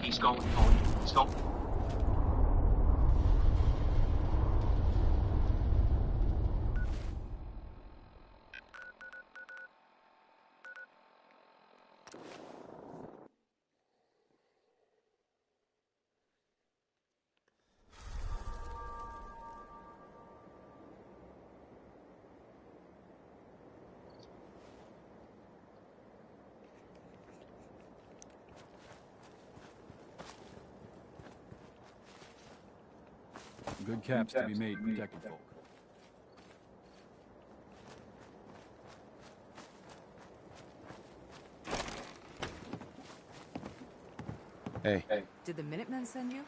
He's going. Good caps to be made protecting folk. Hey. Did the Minutemen send you?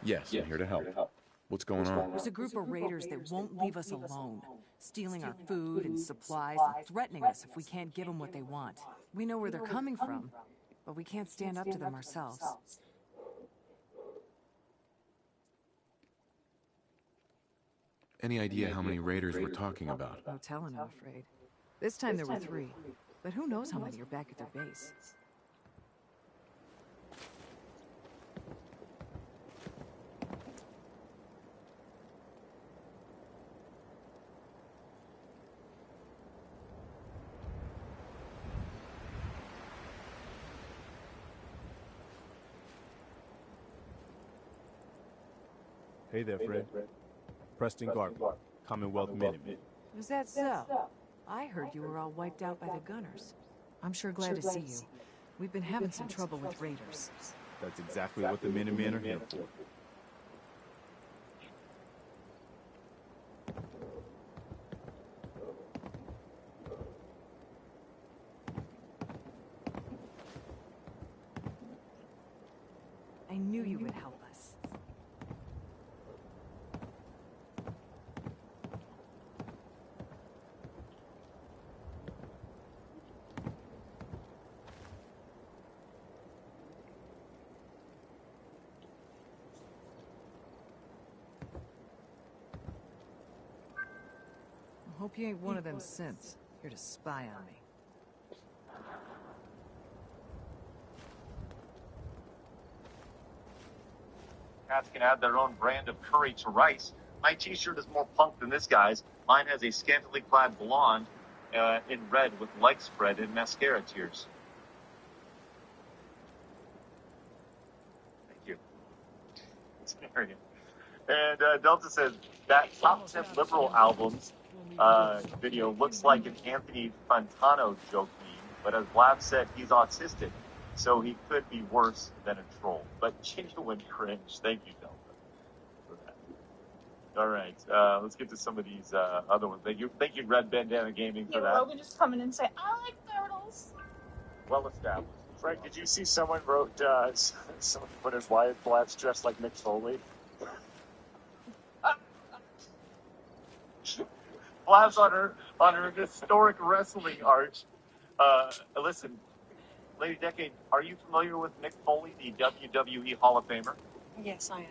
Yes, I'm here to help. What's going on? There's a group of raiders that won't leave us alone, stealing our food and supplies and threatening us if we can't give them what they want. We know where they're coming from, but we can't stand up to them ourselves. Any idea how many raiders we're talking about? No telling, I'm afraid. This time there were 3, but who knows how many are back at their base. Hey there, Fred. Preston Garvey, Commonwealth Minutemen. Was that so? I heard you were all wiped out by the gunners. I'm sure glad to see you. We've been having some trouble with raiders. That's exactly what the Minutemen are here for. I knew you would help us. I hope you ain't one of them synths, here to spy on me. Cats can add their own brand of curry to rice. My t-shirt is more punk than this guy's. Mine has a scantily clad blonde in red with leg spread and mascara tears. Thank you. It's Marion. And Delta says that top 10 liberal albums video looks like an Anthony Fantano joke meme, but as Blab said, he's autistic, so he could be worse than a troll. But genuine cringe. Thank you, Delta, for that. All right, let's get to some of these other ones. Thank you, Red Bandana Gaming, for that. Rogan just come in and say, I like turtles. Well established. Frank, did you see someone wrote, someone put his Wyatt Blatz dressed like Mick Foley? Blabs on her historic wrestling arch. Listen, Lady Decade, are you familiar with Mick Foley, the WWE Hall of Famer? Yes, I am.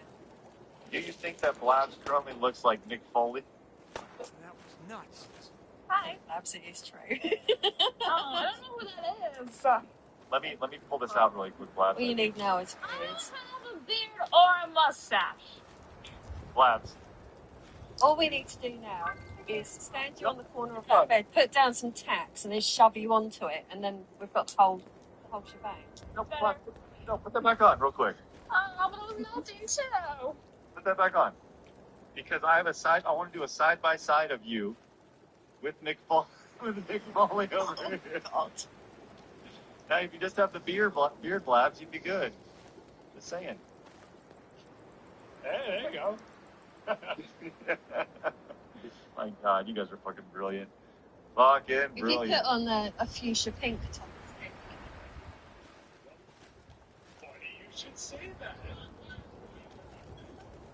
Do you think that Blabs currently looks like Mick Foley? That was nuts. Hi. Perhaps it is true. Oh, I don't know who that is. Let me pull this out really quick, Blabs. All you need now is I don't freeze. have a beard or a mustache. Blabs. All we need to do now is stand you on the corner of that bed, put down some tacks, and then shove you onto it, and then we've got the whole shebang. No, Blabs, no, put that back on real quick. Oh, but it was melting too. Put that back on. Because I want to do a side-by-side of you with Mick Foley, with Mick Foley over here. God. Now, if you just have the beard Blabs, you'd be good. Just saying. Hey, there you go. My God, you guys are fucking brilliant. Fucking If you brilliant. put on a fuchsia pink top, Funny you should say that.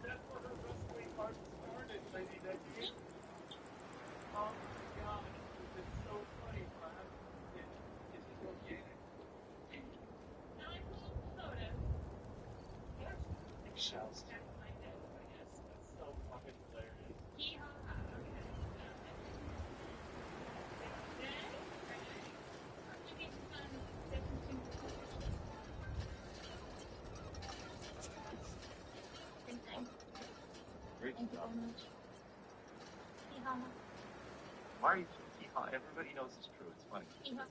That's where her wrestling heart started, Lady Decade. Oh my God, it's so funny, Blab. Is it organic? Now I pull up the photo. Shells. That's so fucking hilarious. Hee-haw. Great Thank you stuff. very much. Hee-haw. Why are you hee-haw? Everybody knows it's true. It's funny. Hee-haw.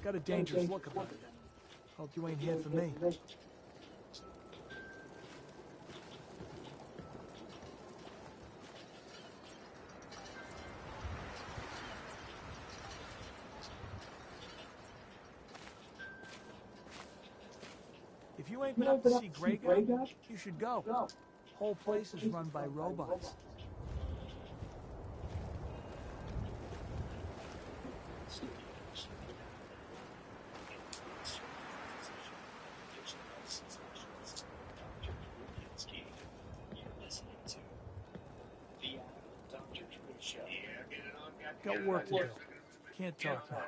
Got a dangerous look about it. Hope you ain't here for me. If you ain't been up to see Grey Guy, you should go. Whole place is run by robots. Got work to do. Can't talk now.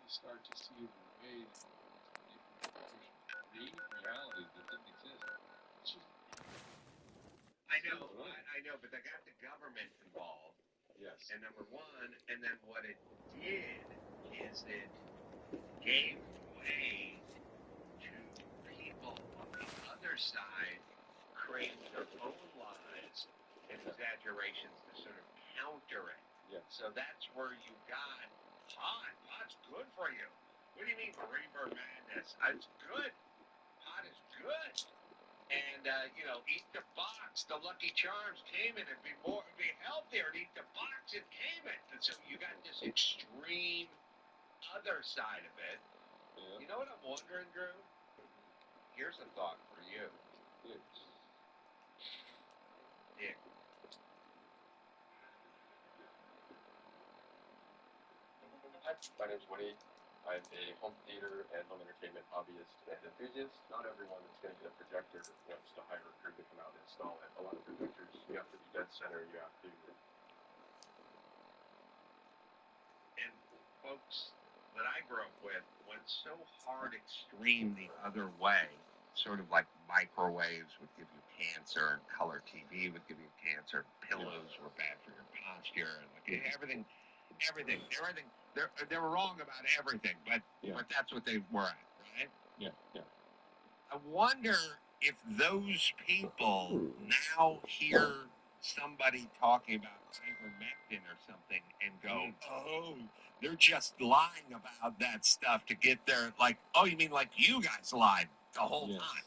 Start to see the way the reality that didn't exist. It's just, I know, but they got the government involved. yes. And number one, and then what it did is it gave way to people on the other side creating their own lies and exaggerations to sort of counter it. Yes. So that's where you got pot. Pot's good for you. What do you mean, Reaper Madness? It's good. Pot is good. And, eat the box. The Lucky Charms came in. It'd be healthier to eat the box. It came in. And so you got this extreme other side of it. Yeah. You know what I'm wondering, Drew? Here's a thought for you. Yes. Dick. Hi, my name's Woody. I'm a home theater and home entertainment hobbyist and enthusiast. Not everyone that's going to get a projector wants to hire a crew to come out and install it. A lot of projectors, you have to be dead center. You have to. And folks that I grew up with went so hard extreme the other way. Sort of like microwaves would give you cancer, and color TV would give you cancer. Pillows were bad for your posture, and everything. They were wrong about everything, but that's what they were at, right? Yeah. I wonder if those people now hear somebody talking about ivermectin or something and go, oh, they're just lying about that stuff to get their, like, oh, you mean like you guys lied the whole time?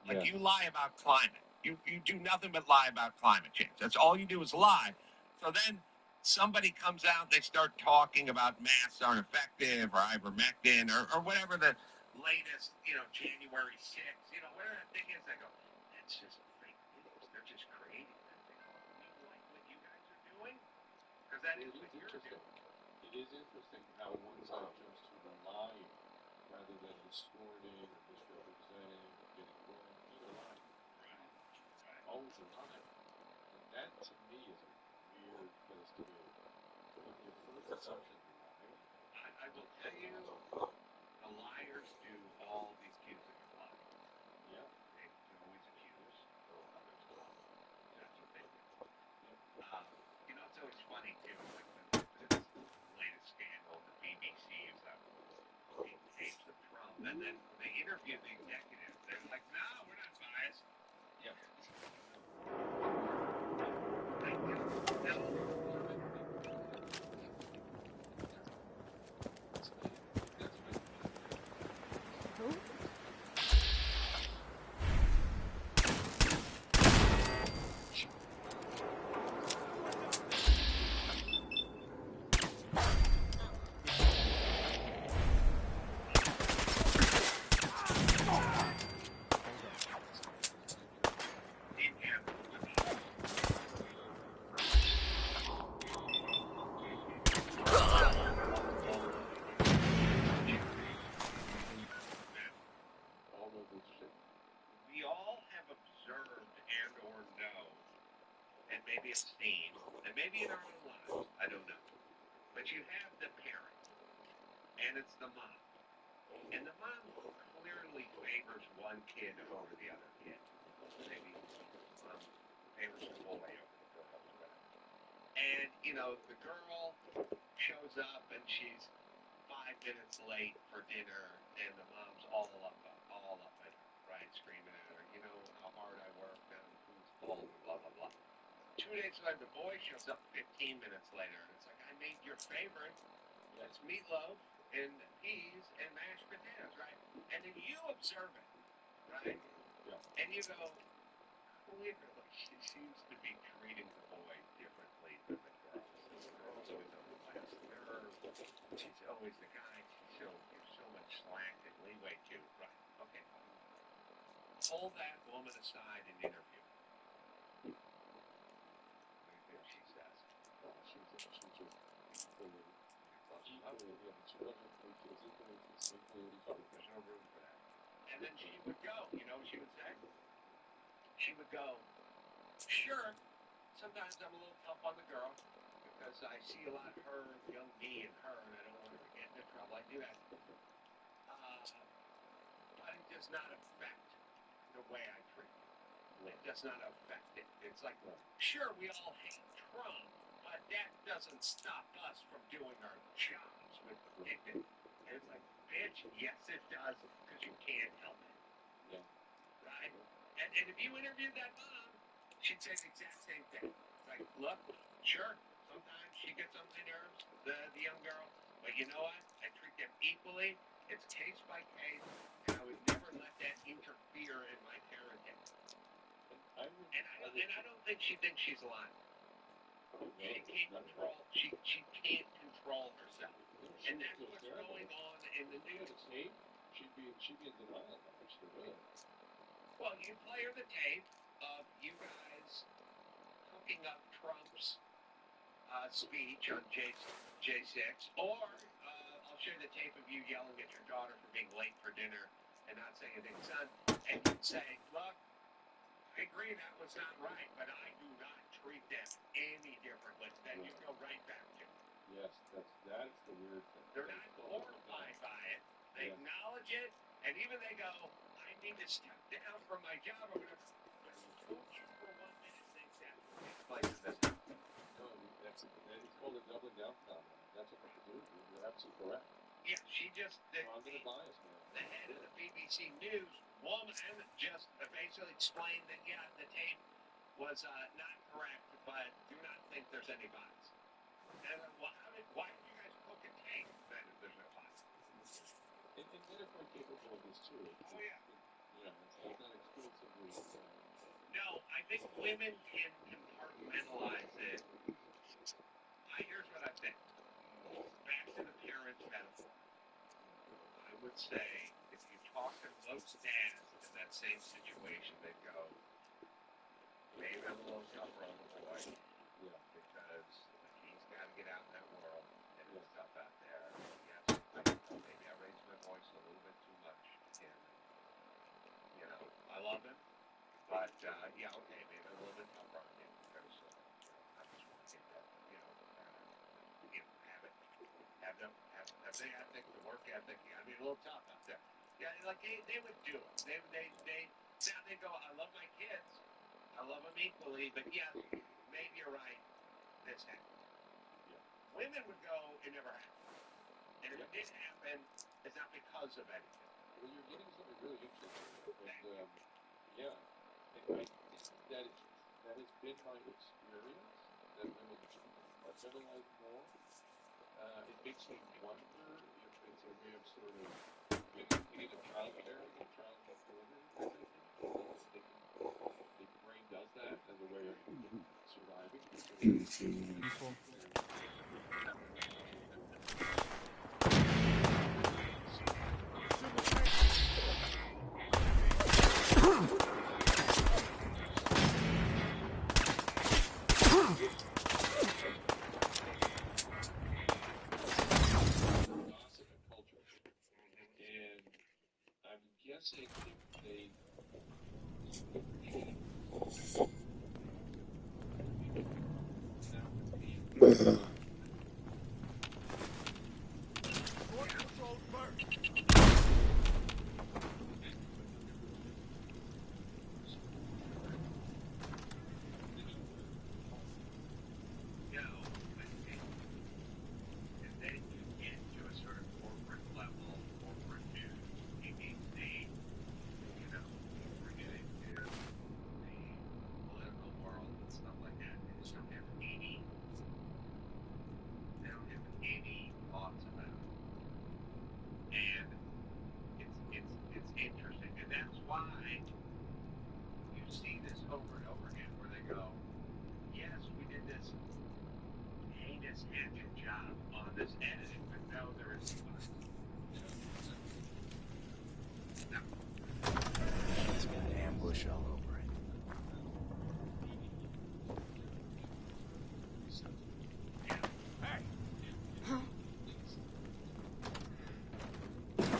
Like you lie about climate. You do nothing but lie about climate change. That's all you do is lie. So then somebody comes out, they start talking about masks aren't effective or ivermectin or whatever the latest, January 6th, whatever that thing is. I go, that's just fake news. They're just creating that thing. Do you like what you guys are doing? Because that is what you're doing. It is interesting how one side jumps to lying rather than distorting or misrepresenting or getting wrong. Either lying. Right. Always a lie. And that to me is a weird place to be. If your first assumption is lying, I will tell you, the liars do all the accusing of lying. yeah, They always accuse others of lying. That's what they do. It's always funny too, like this latest scandal, the BBC is being tapes of Trump, and then when they interview the executives, they're like, "No, we're not biased." yeah. I don't know. All of this shit. We all have observed and or know, and maybe have seen, and maybe in our own lives, I don't know. But you have the parent, and it's the mom. And the mom clearly favors one kid over the other kid. Maybe mom favors the boy over the girl or whatever. And, the girl shows up and she's 5 minutes late for dinner, and the mom's all up at her, right? Screaming at her, how hard I work, now the food's cold, and blah, blah, blah. 2 days later, the boy shows up 15 minutes later, and it's like, I made your favorite. It's meatloaf and peas and mashed potatoes, right? And then you observe it, right? Yeah. And you go, clearly, she seems to be treating the boy differently than the girl. The girl's always on the last nerve. She's always the guy. Gives so much slack and leeway to. Right. Okay, fine. Pull that woman aside and interview her. What do you think she says? She's just equally, she wasn't 3 kids equally at each other. There's no room for that. And then she would go. You know what she would say? She would go, sure, sometimes I'm a little tough on the girl because I see a lot of her, young me and her, and I don't want her to get into trouble. I do that. But it does not affect the way I treat her. It does not affect it. It's like, sure, we all hate Trump, but that doesn't stop us from doing our jobs with dignity. And it's like, bitch, yes, it does, because you can't help it. Yeah. Right? And if you interviewed that mom, she'd say the exact same thing. Like, look, sure, sometimes she gets on my nerves, the young girl, but you know what? I treat them equally. It's case by case, and I would never let that interfere in my parenting. And I don't think she thinks she's lying. She can't control herself. And that's what's going on in the news. She'd be in denial now. She would. Well, you play her the tape of you guys cooking up Trump's speech on J6, or I'll show you the tape of you yelling at your daughter for being late for dinner and not saying anything, son, and you'd say, look, I agree that was not right, but I do not treat them any differently. Then you go right back to it. Yes, that's the weird thing. They're not horrified by it. They acknowledge it, and even they go, I need to step down from my job or whatever. But don't you for 1 minute think that's what takes place in this house. No, it's called a doubling down phenomenon. That's what they do. You're absolutely correct. Yeah, she just Cognitive bias, man. The head of the BBC News woman just basically explained that the tape was not correct, but do not think there's any bots. And why did you guys cook a cake then if there's no bots? And men are quite capable of this too. Oh, yeah. It's not exclusively. No, I think women can compartmentalize it. Here's what I think. Back to the parents metaphor. I would say if you talk to most dads in that same situation, they go, maybe I'm a little tougher on the boy, because he's got to get out in that world, and it's tough out there. Yes, maybe I raised my voice a little bit too much to him. And, I love him, but yeah, okay, maybe I'm a little bit tougher on him because I just want him to, have the ethic, the work ethic. You got to be a little tough out there. Yeah, like they would do it. Now they go, I love my kids. I love them equally, but yeah, maybe you're right. This happened. Yeah. Women would go, it never happened. And if it did happen, it's not because of anything. Well, you're getting something really interesting. Thank you. Yeah. And I think that has been my experience, that women compartmentalize more. It makes me wonder if it's a way of sort of mimicking a child parenting, child delivery kind of thing. The brain does that as a way of surviving. Useful. Gossip and culture. And I'm guessing if they appreciate that would be And then you get to a sort of corporate level, corporate news, ABC, bring it into the political world and stuff like that. They just don't have any thoughts about it. And it's interesting. And that's why you see this over and over again where they go, yes, we did this heinous hatchet job on this editing, but no, there is spice. No. It's got ambush all over it. Hey!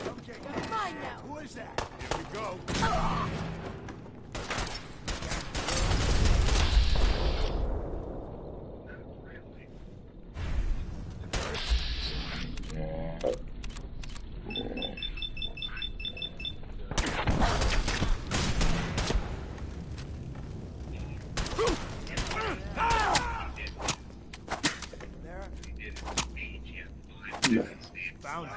Okay, Fine now. who is that? Here we go. Found it.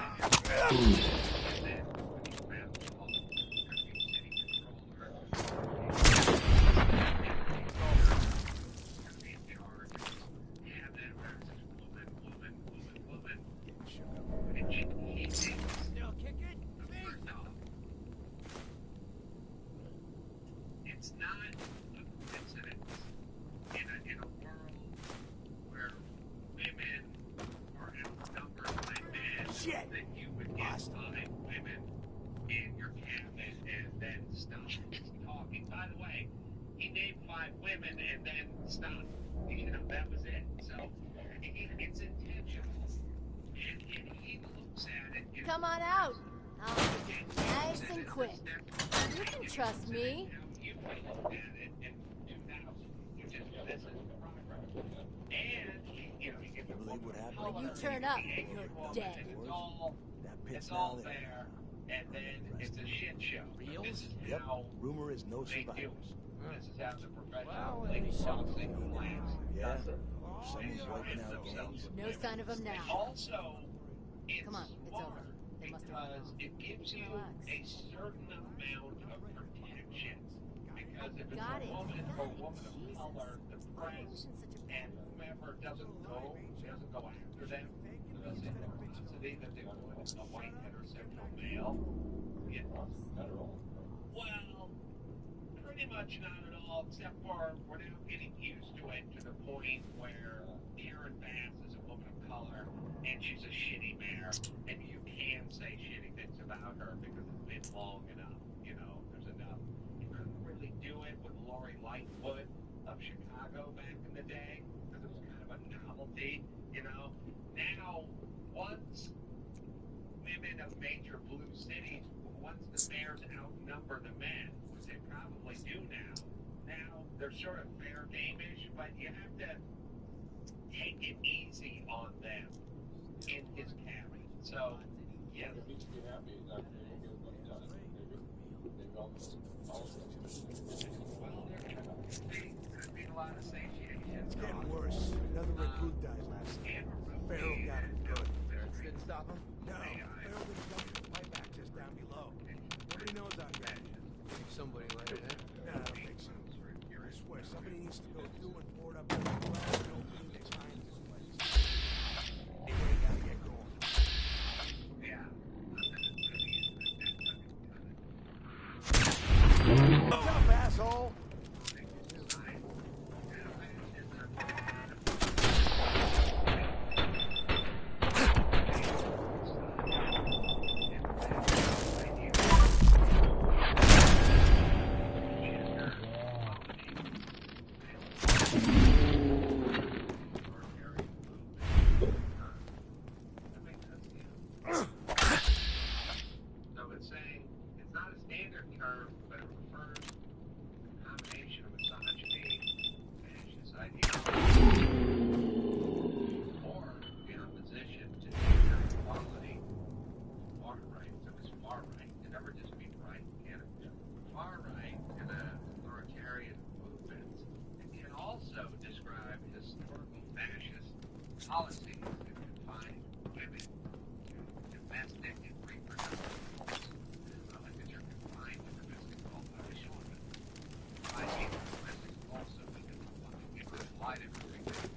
Still kicking? It's not a coincidence in a world where women are outnumbered by men that you would get 5 women in your cabinet and then stop talking. By the way, he named 5 women and then stopped. That was it. So it's intentional. And he looks at it. Come on out. I'll make it nice and quick. You can trust me. You look at it in 2000, which is this is the progress. And you get the Believe what happened? When you turn up, you're dead. It's all there, and then it's a shit show. This is Yep. how Rumor is no they do it. survivors. This is how the professional Well, league at least boxing plans. Yeah. Someone's wiping out gangs. No sign of them now. Also, it's Come on, it's smart over. They must have run because off. it gives you Relax. a certain amount of protection. Because if it's got a it. woman I or got it. woman of Jesus. color, the Why press emotion such a and bad whoever doesn't go after them for the same atrocity that they would a white heterosexual male. Yeah. Well, pretty much not at all, except for we're now getting used to it to the point where Karen Bass is a woman of color and she's a shitty mayor, and you can say shitty things about her because it's been long enough. You know, there's enough. You couldn't really do it with Lori Lightfoot of Chicago back in the day because it was kind of a novelty. You know, now once women of major blue cities, once the mayors outnumber the men, which they probably do now they're sort of fair game-ish, but you have to take it easy on them in his cabinet. So, yes. There needs to be happy that they won't get enough done. Maybe all this Well, there could be a lot of satiation. It's getting worse. Another recruit died last night. Farrell got him good. Parents didn't stop him? No, Farrell was dumping the pipe back just down below. Nobody knows our guy. Think somebody let it in? No, I don't think so. I swear, somebody needs to go through and board up every glass and opening behind this place. Anyway, gotta get going. Yeah. What's up, asshole? So it's saying it's not a standard term, but it refers to a combination of misogyny, fascist ideology, or the opposition to gender equality, far right. So it's far right. It never just means right, can it? Far right in authoritarian movements. It can also describe historical fascist policies that confine women to domestic and reproductive roles. Like that you're confined to domestic roles. I show them. I mean, domestic also we can apply to everything.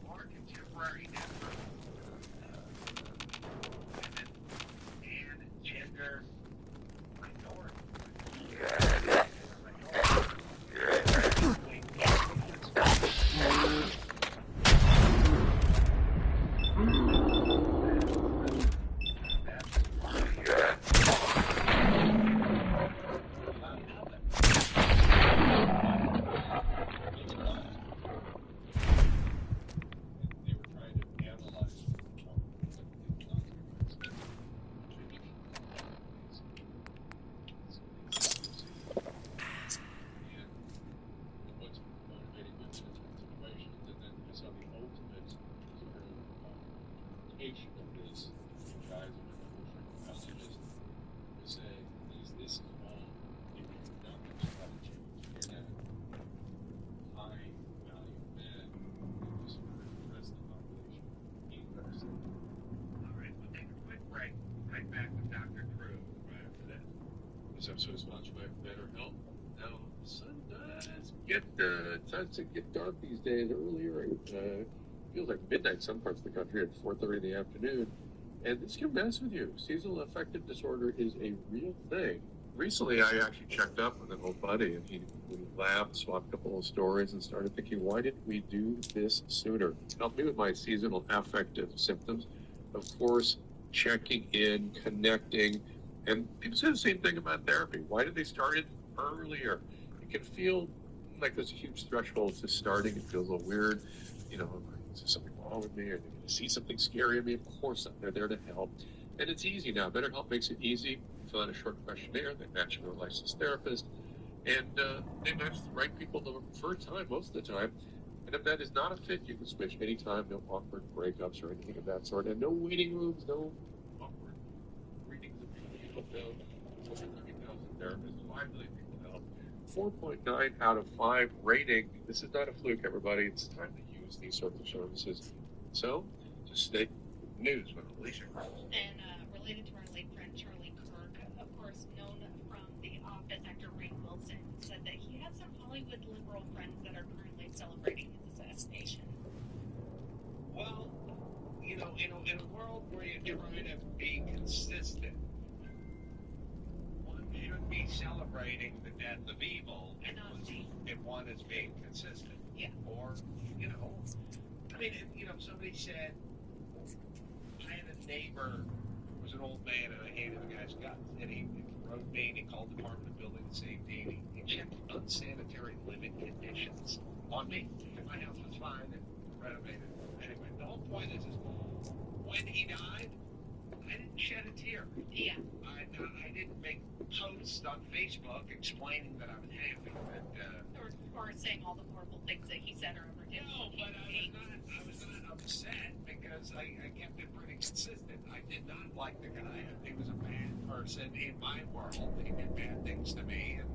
More contemporary efforts women and gender they were trying to analyze and what's motivating women in certain situations, and then I saw the ultimate sort of application of this in guys of evolutionary biologists who say this is all if you do not try to change in high value men in this sort of the rest of the population eat better stuff. All right, we'll take a quick break. Right back with Dr. Crew right after this. This episode is sponsored by BetterHelp. Now, sun does starts to get dark these days earlier. Feels like midnight some parts of the country at 4:30 in the afternoon. And this can mess with you. Seasonal affective disorder is a real thing. Recently, I actually checked up with an old buddy, and we laughed, swapped a couple of stories, and started thinking, why didn't we do this sooner? Help me with my seasonal affective symptoms. Of course, checking in, connecting, and people say the same thing about therapy. Why did they start it earlier? It can feel like there's a huge threshold to starting. It feels a little weird. You know, is there something wrong with me? Are they going to see something scary in me? Of course not. They're there to help. And it's easy now. BetterHelp makes it easy. Fill out a short questionnaire. They match you with a licensed therapist. And they match the right people the first time, most of the time. And if that is not a fit, you can switch anytime. No awkward breakups or anything of that sort. And no waiting rooms, no awkward readings of people you don't know. Over 30,000 therapists, 5 million people help. 4.9 out of 5 rating. This is not a fluke, everybody. It's time to use these sorts of services. So, just stay news with Alicia. And related to our late friend Charlie Kirk, of course, known from The Office, actor Ray Wilson said that he had liberal friends that are currently celebrating his assassination. Well, you know, in a world where you're trying to be consistent, one should be celebrating the death of evil if one is being consistent. Yeah. Or, you know, I mean, you know, somebody said, I had a neighbor who was an old man and I hated the guy's guts. And he wrote me and he called the Department of Building Safety and he checked unsanitary living conditions on me. And my house was fine and renovated. Anyway, the whole point is when he died, I didn't shed a tear. Yeah. I didn't make posts on Facebook explaining that I was happy. Or saying all the horrible things that he said or ever did. No, but I was not upset because I kept it pretty consistent. I did not like the guy. He was a bad person in my world. He did bad things to me. And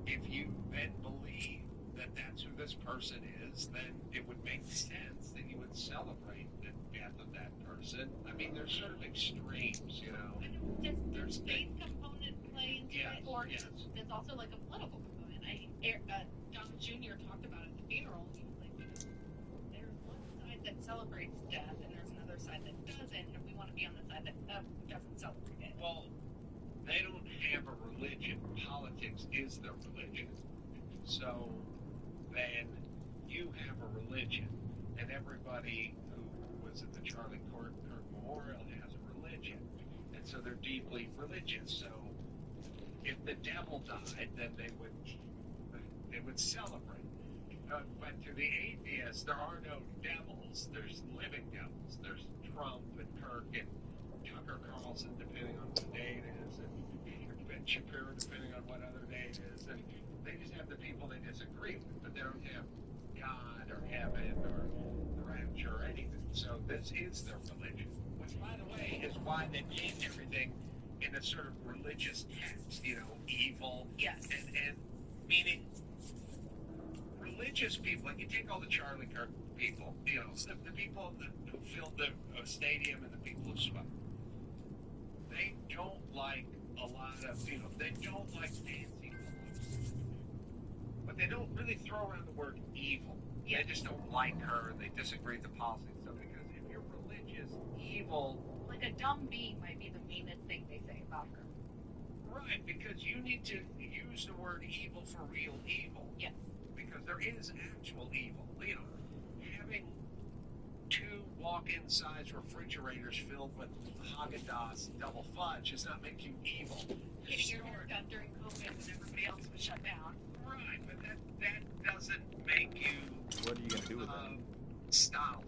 if you then believe that that's who this person is, then it would make sense that you would celebrate the death of that person. I mean, there's sort of extremes, you know. Does faith component play into it? Or there's also like a political component. Don Jr. talked about at the funeral. He was like, there's one side that celebrates death and there's another side that doesn't, and we want to be on the side that doesn't celebrate it. Well, they don't have a religion. Politics is their religion. So then you have a religion, and everybody who was at the Charlie Kirk Memorial has a religion, and so they're deeply religious. So if the devil died, then they would celebrate. But to the atheists, there are no devils. There's living devils. There's Trump and Kirk and Tucker Carlson, depending on what day it is, and Ben Shapiro, depending on what other day it is. And they just have the people they disagree with, but they don't have God or heaven or the rapture or anything. So this is their religion, which, by the way, is why they paint everything in a sort of religious text, you know, evil. Yes. And meaning religious people, like you take all the Charlie Kirk people, you know, the people who filled the stadium and the people who spoke. They don't like a lot of, you know, they don't like Nancy Pelosi. But they don't really throw around the word evil. Yeah. They just don't like her and they disagree with the policy and stuff because if you're religious, evil... Like a dumb bee might be the meanest thing they say about her. Right, because you need to use the word evil for real evil. Yes. Because there is actual evil. You know, having 2 walk-in size refrigerators filled with Haagen-Dazs double fudge does not make you evil. Getting your hair done during COVID when everybody else was shut down. Right, but that doesn't make you... What are you going to do with that? Stalin.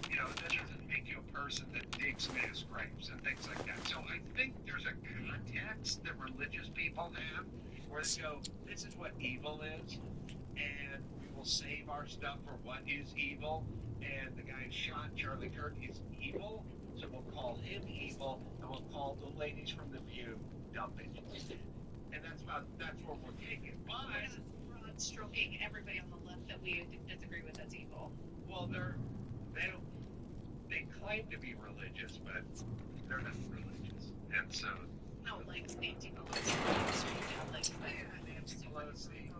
You know, that doesn't make you a person that digs mass graves and things like that. So I think there's a context that religious people have where they go, this is what evil is, and we will save our stuff for what is evil, and the guy who shot Charlie Kirk is evil, so we'll call him evil, and we'll call the ladies from The View dumb bitches. And that's where we're taking. But broad stroking everybody on the left that we disagree with as evil. Well, they claim to be religious, but they're not religious. And so... No, like Nancy Pelosi. Nancy Pelosi.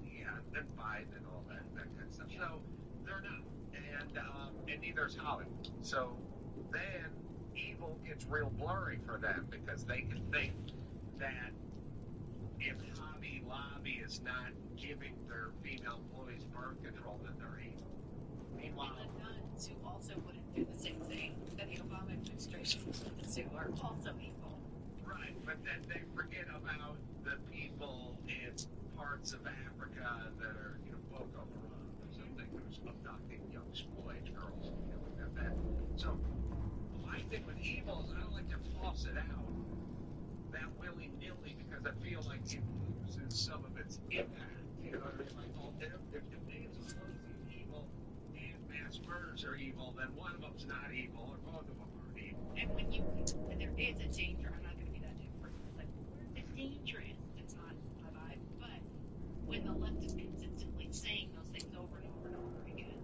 Yeah, and Biden and all that kind of stuff. So they're not. And neither is Hollywood. So then evil gets real blurry for them because they can think that if Hobby Lobby is not giving their female employees birth control, then they're evil. Meanwhile... And the nuns who also wouldn't do the same thing that the Obama administration was going to do are also evil. Right, but then they forget about the people in parts of Africa that are, you know, Boko Haram or something, who's abducting young school-age girls and killing them. So my thing with evil is I don't like to floss it out that willy-nilly because I feel like it loses some of its impact. You know what I mean? Like, well, if Nancy Pelosi is evil and mass murders are evil, then one of them's not evil or both of them are evil. And when there is a danger, I'm not going to be that type of person. Like, it's dangerous. It's not my vibe. But when the left is consistently saying those things over and over and over again,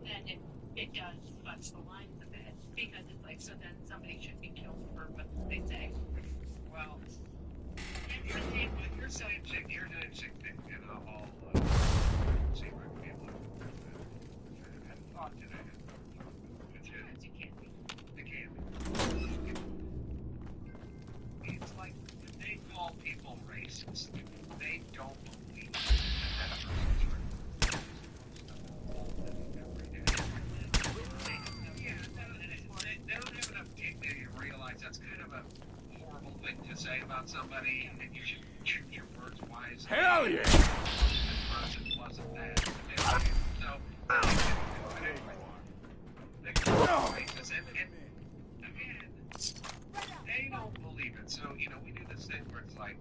then it does fudge the lines a bit. Because it's like, so then somebody should be killed for what they say. Well, here's an interesting thing, and I'll horrible racists. They don't believe that person's right. Yeah, they don't have enough dignity to realize that's kind of a horrible thing to say about somebody, and you should choose your words wisely. Hell yeah! This person wasn't that. So, they can be racist, and again, they don't believe it. So, you know, we do this thing where it's like,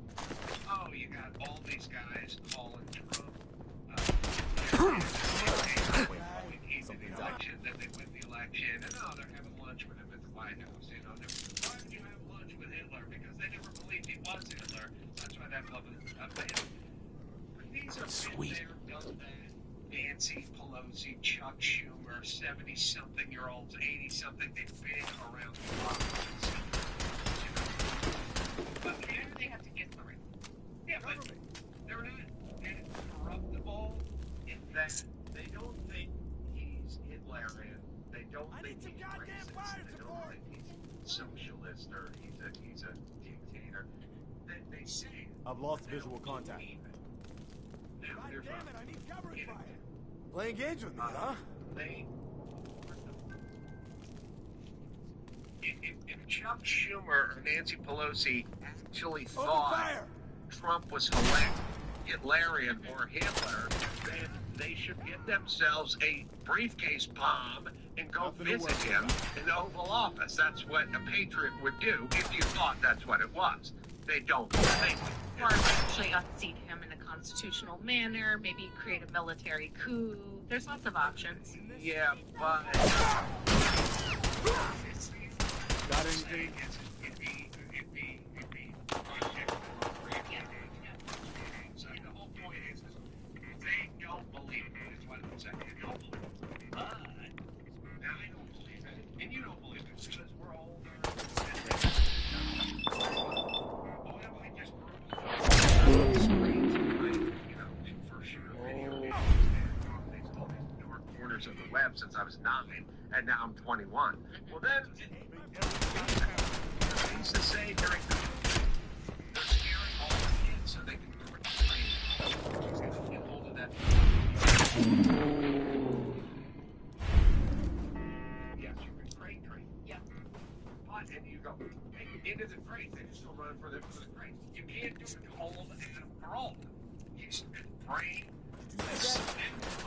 oh, you got all these guys calling Trump into the election, then they win the election, and oh, they're having lunch with him at the White House. You know, why would you have lunch with Hitler? Because they never believed he was Hitler. So that's why that love is these are been there, done that. Nancy Pelosi, Chuck Schumer, 70-something-year-olds, 80-something, they've been around the block. But And they have to get the ring. yeah, but they're not corruptible in that they don't think he's Hitlerian. They don't think he's racist. They don't think he's socialist or he's a dictator. They say it. I've lost visual contact. Now, God they're damn from it, I need covering fire. Playing games with me, huh? they if Chuck Schumer or Nancy Pelosi actually Open thought fire! Trump was Hitlerian or Hitler, then they should get themselves a briefcase bomb and go visit him in the Oval Office. That's what a patriot would do if you thought that's what it was. They don't think it. Or actually unseat him in a constitutional manner, maybe create a military coup. There's lots of options. Yeah, but Got anything? So the whole point is they don't believe it. Is what I'm saying. They don't believe it. But now I don't believe it, and you don't believe it because we're older. What am I just first shooter video games and all these dark corners of the web since I was 9, and now I'm 21. Well, then they used to say during they're scaring all the kids so they can get hold of that. Yes, you can crate. Yeah. But and you go into the crate, they just go run for the crate. You can't do it cold and parole. You just brain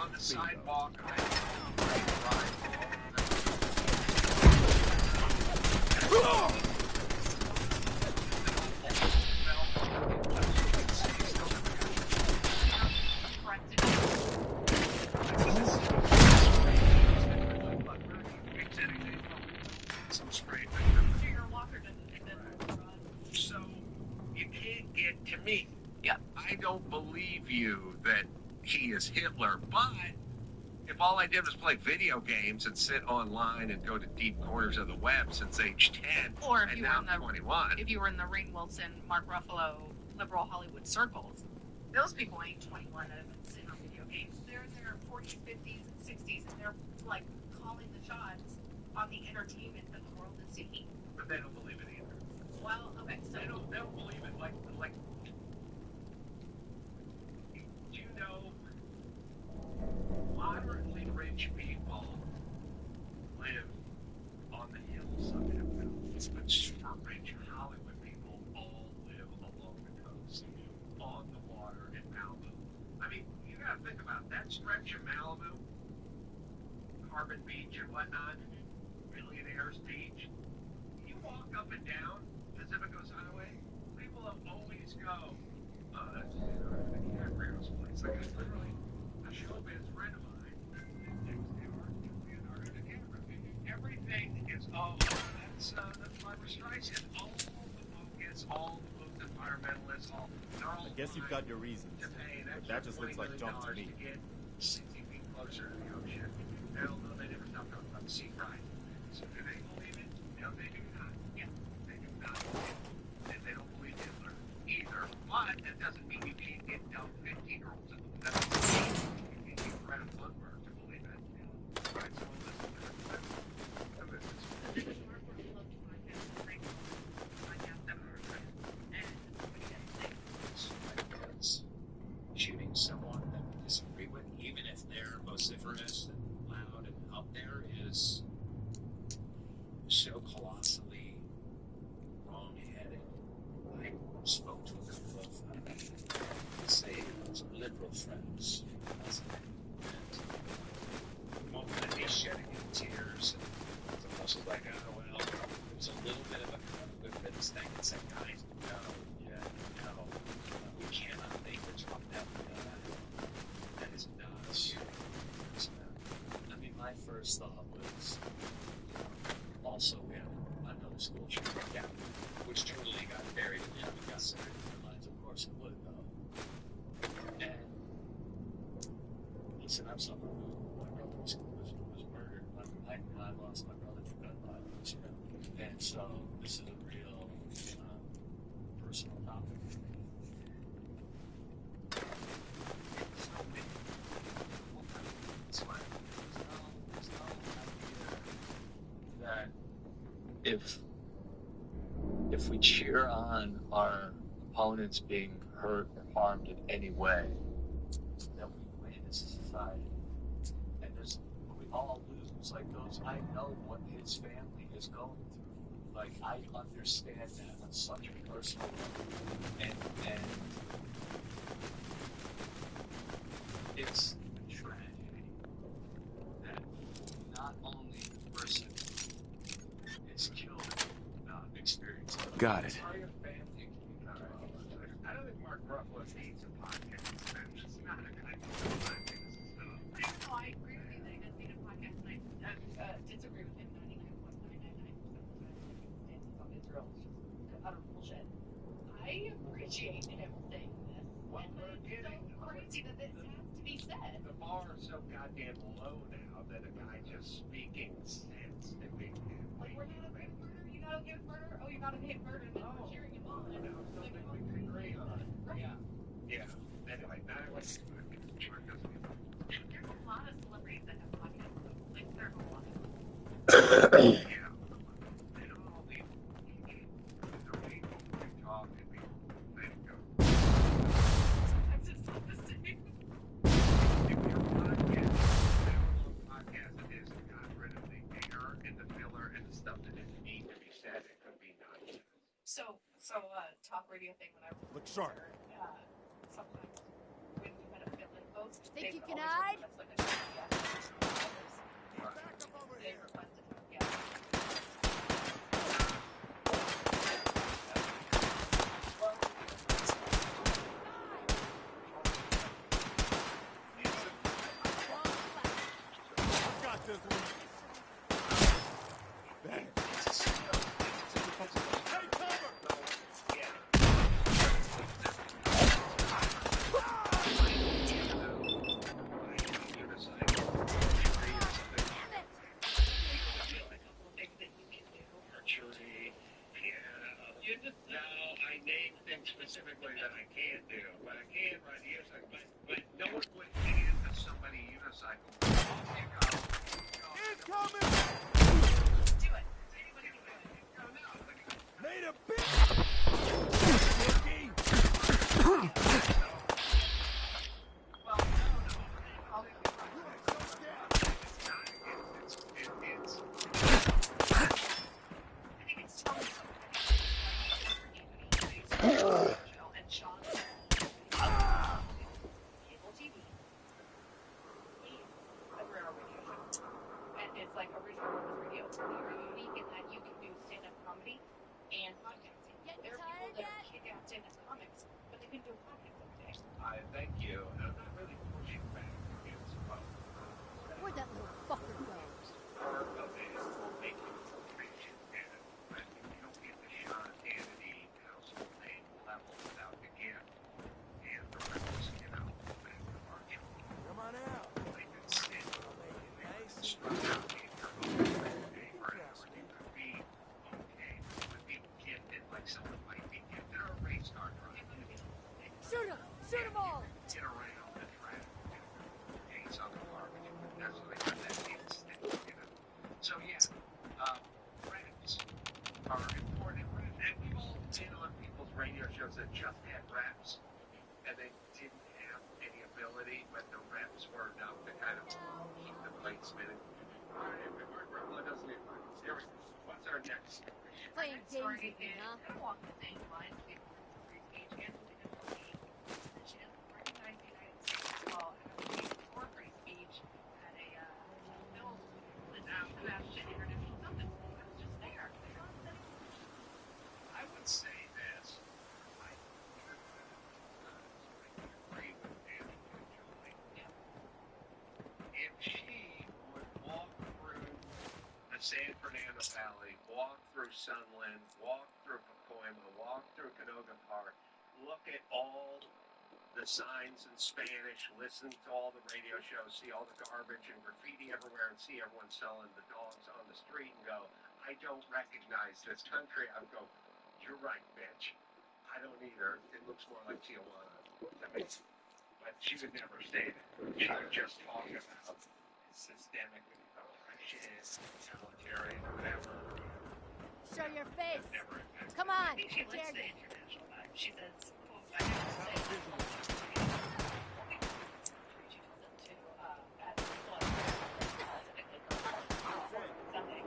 on the sidewalk and so you can't get to me. Yeah. I don't believe you that he is Hitler, but if all I did was play video games and sit online and go to deep corners of the web since age 10, Or if and you now were in I'm the 21. if you were in the Rainn Wilson, Mark Ruffalo, liberal Hollywood circles, those people ain't 21 that have been sitting on video games. They're in their 40s, 50s, and 60s, and they're like calling the shots on the entertainment that the world is seeking. But they don't believe it either. Well, okay, so They don't believe it like do you know moderately rich people live on the hillside of mountains, but super rich Hollywood people all live along the coast, on the water in Malibu. I mean, you gotta think about that stretch of Malibu, Carbon Beach and whatnot, Millionaires Beach. You walk up and down Pacific Coast Highway, people will always go, oh, that's Leonardo DiCaprio's place. Like, it's literally a showbiz friend of mine next door to Leonardo DiCaprio. Everything is, oh, that's Barbara Streisand. All the focus, all the environmentalists, they're all I guess you've got your reasons, to pay an but extra that just looks like junk to me. $20 get 60 feet closer to the ocean. Hell no, they never stop talking about sea rise. So do they believe it? No, they do not. Yeah. They do not believe it. And they don't believe Hitler either. But that doesn't mean you can't get dumb 15-year-olds in the that doesn't mean you can get Greta Thunberg to believe it. Right, so listen to that. cheer on our opponents being hurt or harmed in any way, that we win as a society. And we all lose. Like I know what his family is going through. Like, I understand that on such a personal level. And it's a tragedy that not only the person is killed experience. Got it. I don't think Mark Ruffalo needs a podcast. He's not a guy who does podcast stuff. No, I agree with you that he doesn't need a podcast, and I disagree with him 99.999% of the time. He stands on Israel. It's just utter bullshit. I appreciate him saying this. Well, we're getting so crazy that this has to be said. The bar is so goddamn low now that a guy just speaking sense that we like, we're not okay with murder. You not okay with murder? Oh, you're not okay with murder, and then we're cheering him on. No, something we can agree on. Right. Yeah. Anyway, now let's sure it doesn't get There's a lot of celebrities that have podcasts, though. Like, there's a lot. yeah. They don't all be the people we talk and people let it go. Sometimes it's not the same. If your podcast, whatever podcast it is, and got rid of the air and the filler and the stuff that didn't need to be said, it could be nice. So, talk radio thing when I was Look sharp. sometimes when we had a fill-in host, Think they you would can always hide? request like a guest. They requested a guest. I got this one. Bang. Hey, cover! Archery, piano. No, I named things specifically that I can't do, but I can right here. But no one would hand to somebody unicycle. Off you go. Incoming! Do it. Anybody can do it. No, no. Made a bitch! Rookie! Well, no. I'll I think it's Tom. And Sean. Cable TV. A rare radio show. And it's like original purpose radio. You're unique in that you can do stand-up comedy and podcasting. There are people that kick out stand-up comics, but they can do a podcast every day. I thank you. And I'm not really pushing back against both. Where'd that little fucker go? Part of it will make you patient, and if you don't get the Sean Hannity household name level without the gift, and the rest, back to Marshall. Come on out. They could sit, Nice. strut out in your own neighborhood. You could be okay with being gifted like someone might be gifted, or a race car driver. Shoot him! Shoot them all! Get around the track. Gates on the garbage. That's what they got that instinct. So yeah, raps are important. And we've all been on people's radio shows that just had raps, and they didn't have any ability, but the reps were enough to kind of keep the plate spinning. All right, Mark Ruffalo doesn't need one. Here we go. What's our next story? Playing games Story with me, is huh? kind of along the same lines. People who age and disability position recognize the United States well as a fourth-grade speech at a middle school in Sebastian International Summit. I was just there. I would say this. I agree with Danny and Julie. If she would walk through the San Fernando Valley, walk through Sunland, walk through Pacoima, walk through Canoga Park, look at all the signs in Spanish, listen to all the radio shows, see all the garbage and graffiti everywhere, and see everyone selling the dogs on the street and go, I don't recognize this country. I would go, you're right, bitch. I don't either. It looks more like Tijuana to me. But she would never say that. She would just talk about systemic oppression, totalitarian, whatever. Show your face. Come on, I think she likes dare the you. international vibe. She says, quote, I have to say, she told them to, at the club, specifically for Sunday.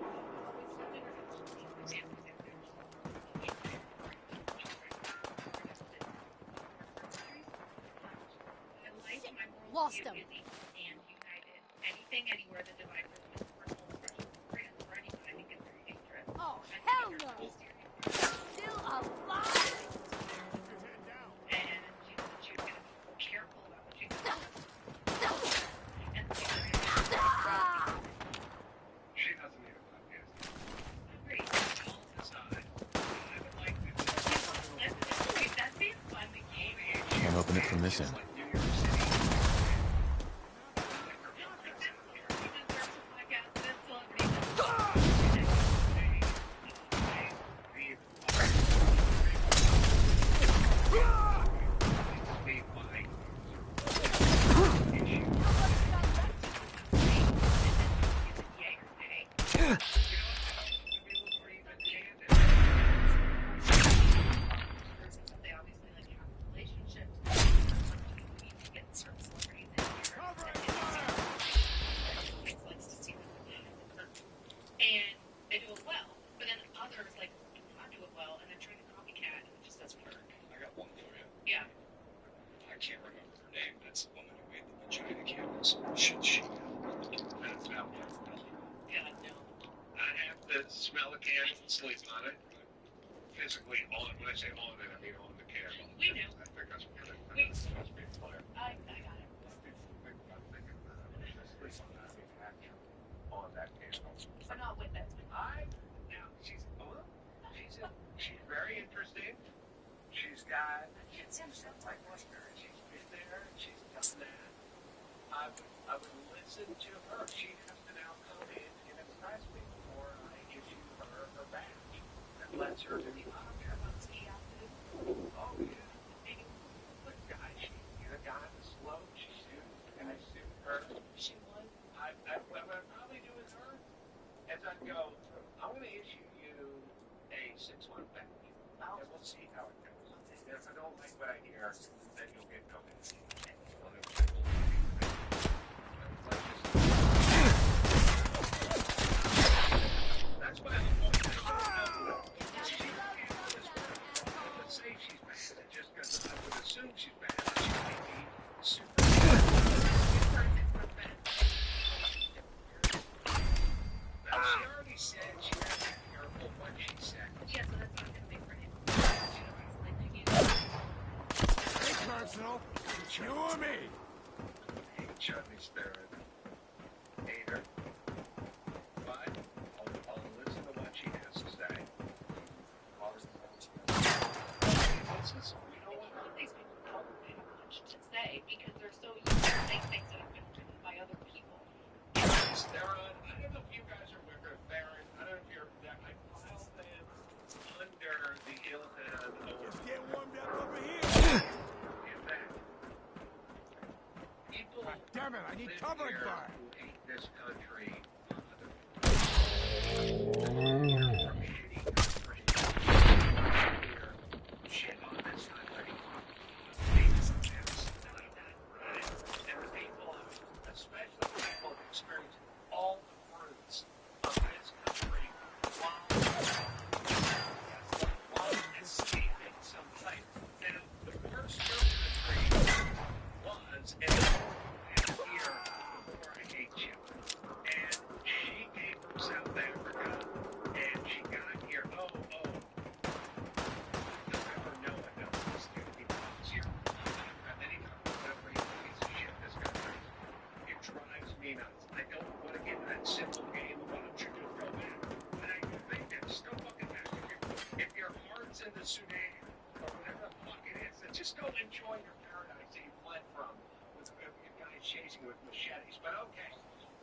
I like my world Lost view him. is equal and united. Anything, anywhere that divides us with personal expression of freedom for anyone, I think is very dangerous. Oh, I think hell if you're no! so stereotyped, Still alive? and she said she was going to be careful about what she said. And the other is, She doesn't need a podcast. agree. All aside, I would like to Wait, that'd be a fun game. Can't open it from this end. like New York City. They obviously like have relationships. Get certain celebrities in here. Likes to see them. And they do it well, but then others like do not do it well, and then try to copycat, and it just doesn't work. I got one for you. Yeah. I can't remember her name. That's the woman who made the vagina cameras. Should she? That's not what God no. I'd have to smell a candle and sleep on it. Physically on, when I say on it, I mean on the candle. We know. I think that's what We- that's supposed to be clear. I got it. Sleep on that, action on that candle. I'm not with it. She's very interesting. She's got, sounds like Western. She's been there, she's done that. I would listen to her. She has to now come in and impress me before I issue her badge. That lets her to be, I don't care about ski outfit. Oh, yeah. Maybe the guy, the guy on the slope, she sued, the guy sued her. She would. What I'd probably do with her is I'd go, I'm going to issue you a 6-month badge. And we'll see how it goes. And if I don't like what I hear, then you'll get no badge. That's what I'm going to do. Let's say she's bad, just because I would assume she's bad. She might be super she already said she had to be careful what she said. Yeah, so that's not a good thing for him. Hey, personal. You or me? Hey, Charlie Spirit. Hater. But I'll listen to what she has to say. You know what? All these people probably have much to say because they're so used to saying things that have been written by other people. They're on, I don't know if you guys are aware of Baron. I don't know if you're, I filed them under the Ilhan Just get warmed up over here. People God damn it, I need live covering here fire. who hate this country. Shit on this country. And the people, especially people who experience all the fruits of this country while escaping someplace. Now, the worst country was, and here before I hate you. And she came from South Africa, and she got here. Oh. You'll never know it else. Because you're not any country, piece of shit, this country. It drives me nuts. I don't want to get in that simple game of what should you go back. But I do think there's no fucking back. If your heart's in the Sudan, or whatever the fuck it is, then just go enjoy your paradise that you fled from with guys chasing with machetes. But okay,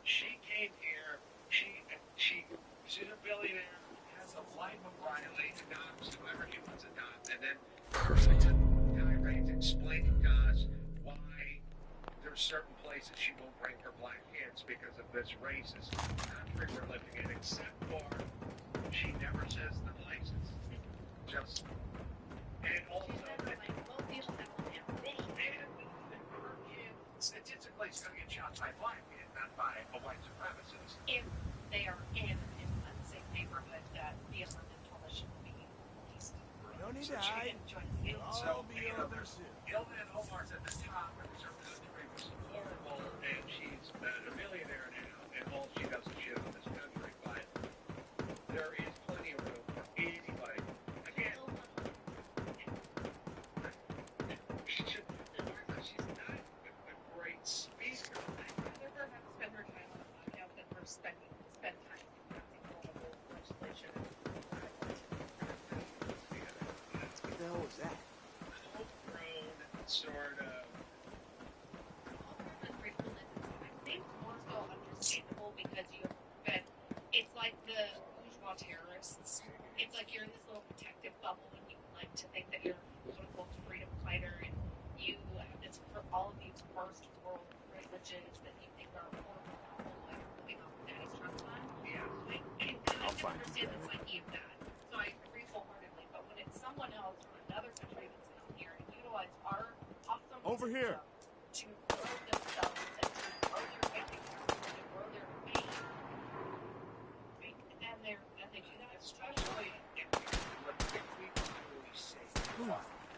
she came here, she's a billionaire, has a life of Riley, adopts whoever she wants to adopt, and then Perfect. explaining to us why there's certain places places she won't bring her black kids because of this racist country we're living in, except for she never says the places. Just, and also, and her kid statistically is going to get shot by a black kid, not by a white supremacist. If they are in an unsafe neighborhood that the element told us shouldn't be policed. No need So to she hide. didn't join We'll all be you know, over there's soon. Ilhan Omar's at the top because her country was horrible, and she's a millionaire now, and all she does is shit on this country. But there is plenty of room for anybody. Again, she's not a great speaker. I'd rather have spend her time on a podcast than her spend time passing horrible legislation. What the hell was that? Homegrown, sort of. I think more so understandable because it's like the bourgeois terrorists. It's like you're in this little protective bubble and you like to think that you're a quote-unquote freedom fighter and you have this, all of these first world privileges that you think are horrible, like living off daddy's trust fund. Yeah. And I can understand the psyche of that. So I agree wholeheartedly. But when it's someone else from another country that's come here and utilize our awesome Over here. to grow themselves and to grow their bank accounts and to grow their fame, and they do that, Especially if what we really say.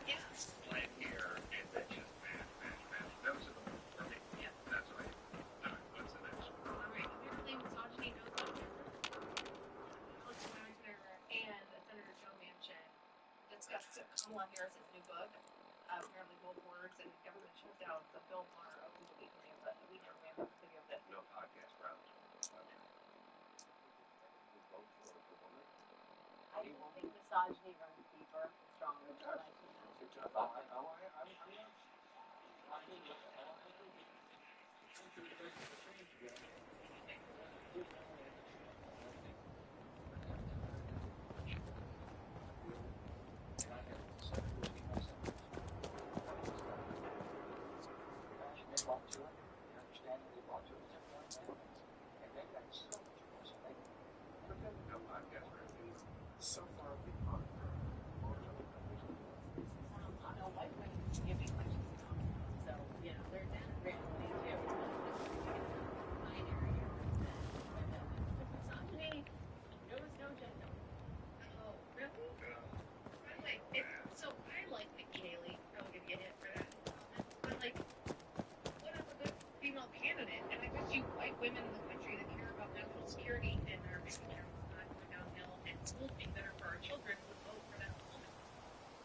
yes. Land here and then just mash. Those are the ones for me. Yeah. That's what I do. All right, what's the next one? All right. Apparently, misogyny knows no difference. Alex Wagner and Senator Joe Manchin discussed Kamala Harris's new book. Apparently, both words and government shutdown. The Bill Maher of the week ran the video of it. No podcast, bro. I think misogyny runs deeper and stronger than what I can imagine. No podcast, bro. So far, we've talked for no white women giving much stuff. So, you know, they're randomly too. Binary misogyny knows no gender. Oh, really? By the way, so I like Nick Haley. Probably gonna get hit for that. But like, what if a good female candidate? And I bet you white women in the country that care about national security and our bank accounts not going downhill and schools being better for our children would vote for that woman.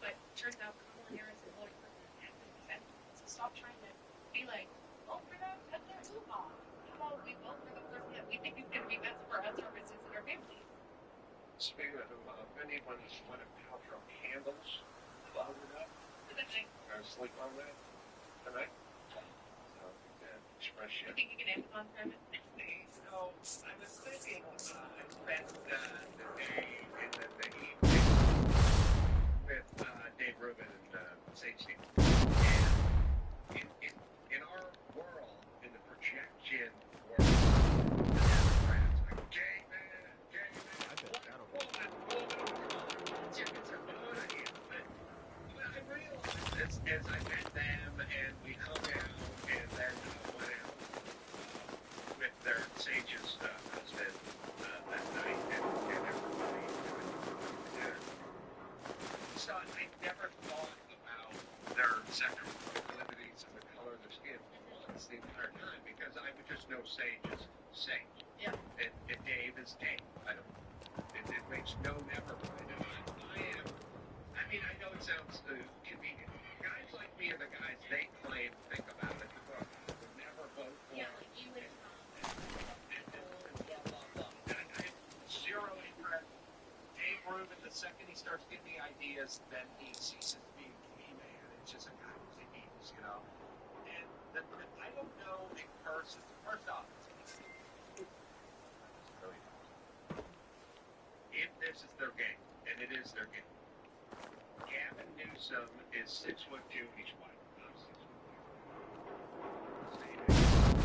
But turns out Kamala Harris is voting for the defense. So stop trying to be like, vote for them, cut their hoo-ha. How about we vote for the person that we think is going to be best for us, our business, and our families? Speaking of if anyone's one of Paltrow candles loaded up, sleep on that tonight. So, express You think you can Amazon Prime it? No, I was thinking I spent the day in the evening with Dave Rubin and Sage Steve. And in our world, in the projection world, the Democrats like gay man, I realized as I met them and we hung out and then went out with their Sage's husband that night and everybody so I never thought about their sexual proclivities and the color of their skin once the entire time because I would just know Sage is Sage. Yeah. And Dave is Dave. It makes no never mind. I mean, I know it sounds convenient. Guys like me are the guys they claim think about it. Would never vote for. Yeah, like you and I have zero interest. Dave Rubin, the second he starts getting the ideas, then he ceases being me man. It's just a guy who's a geeks, you know. And I don't know a person. First off, if this is their game, and it is their game, Gavin Newsom is 6'2", he's white. I'm 6'2".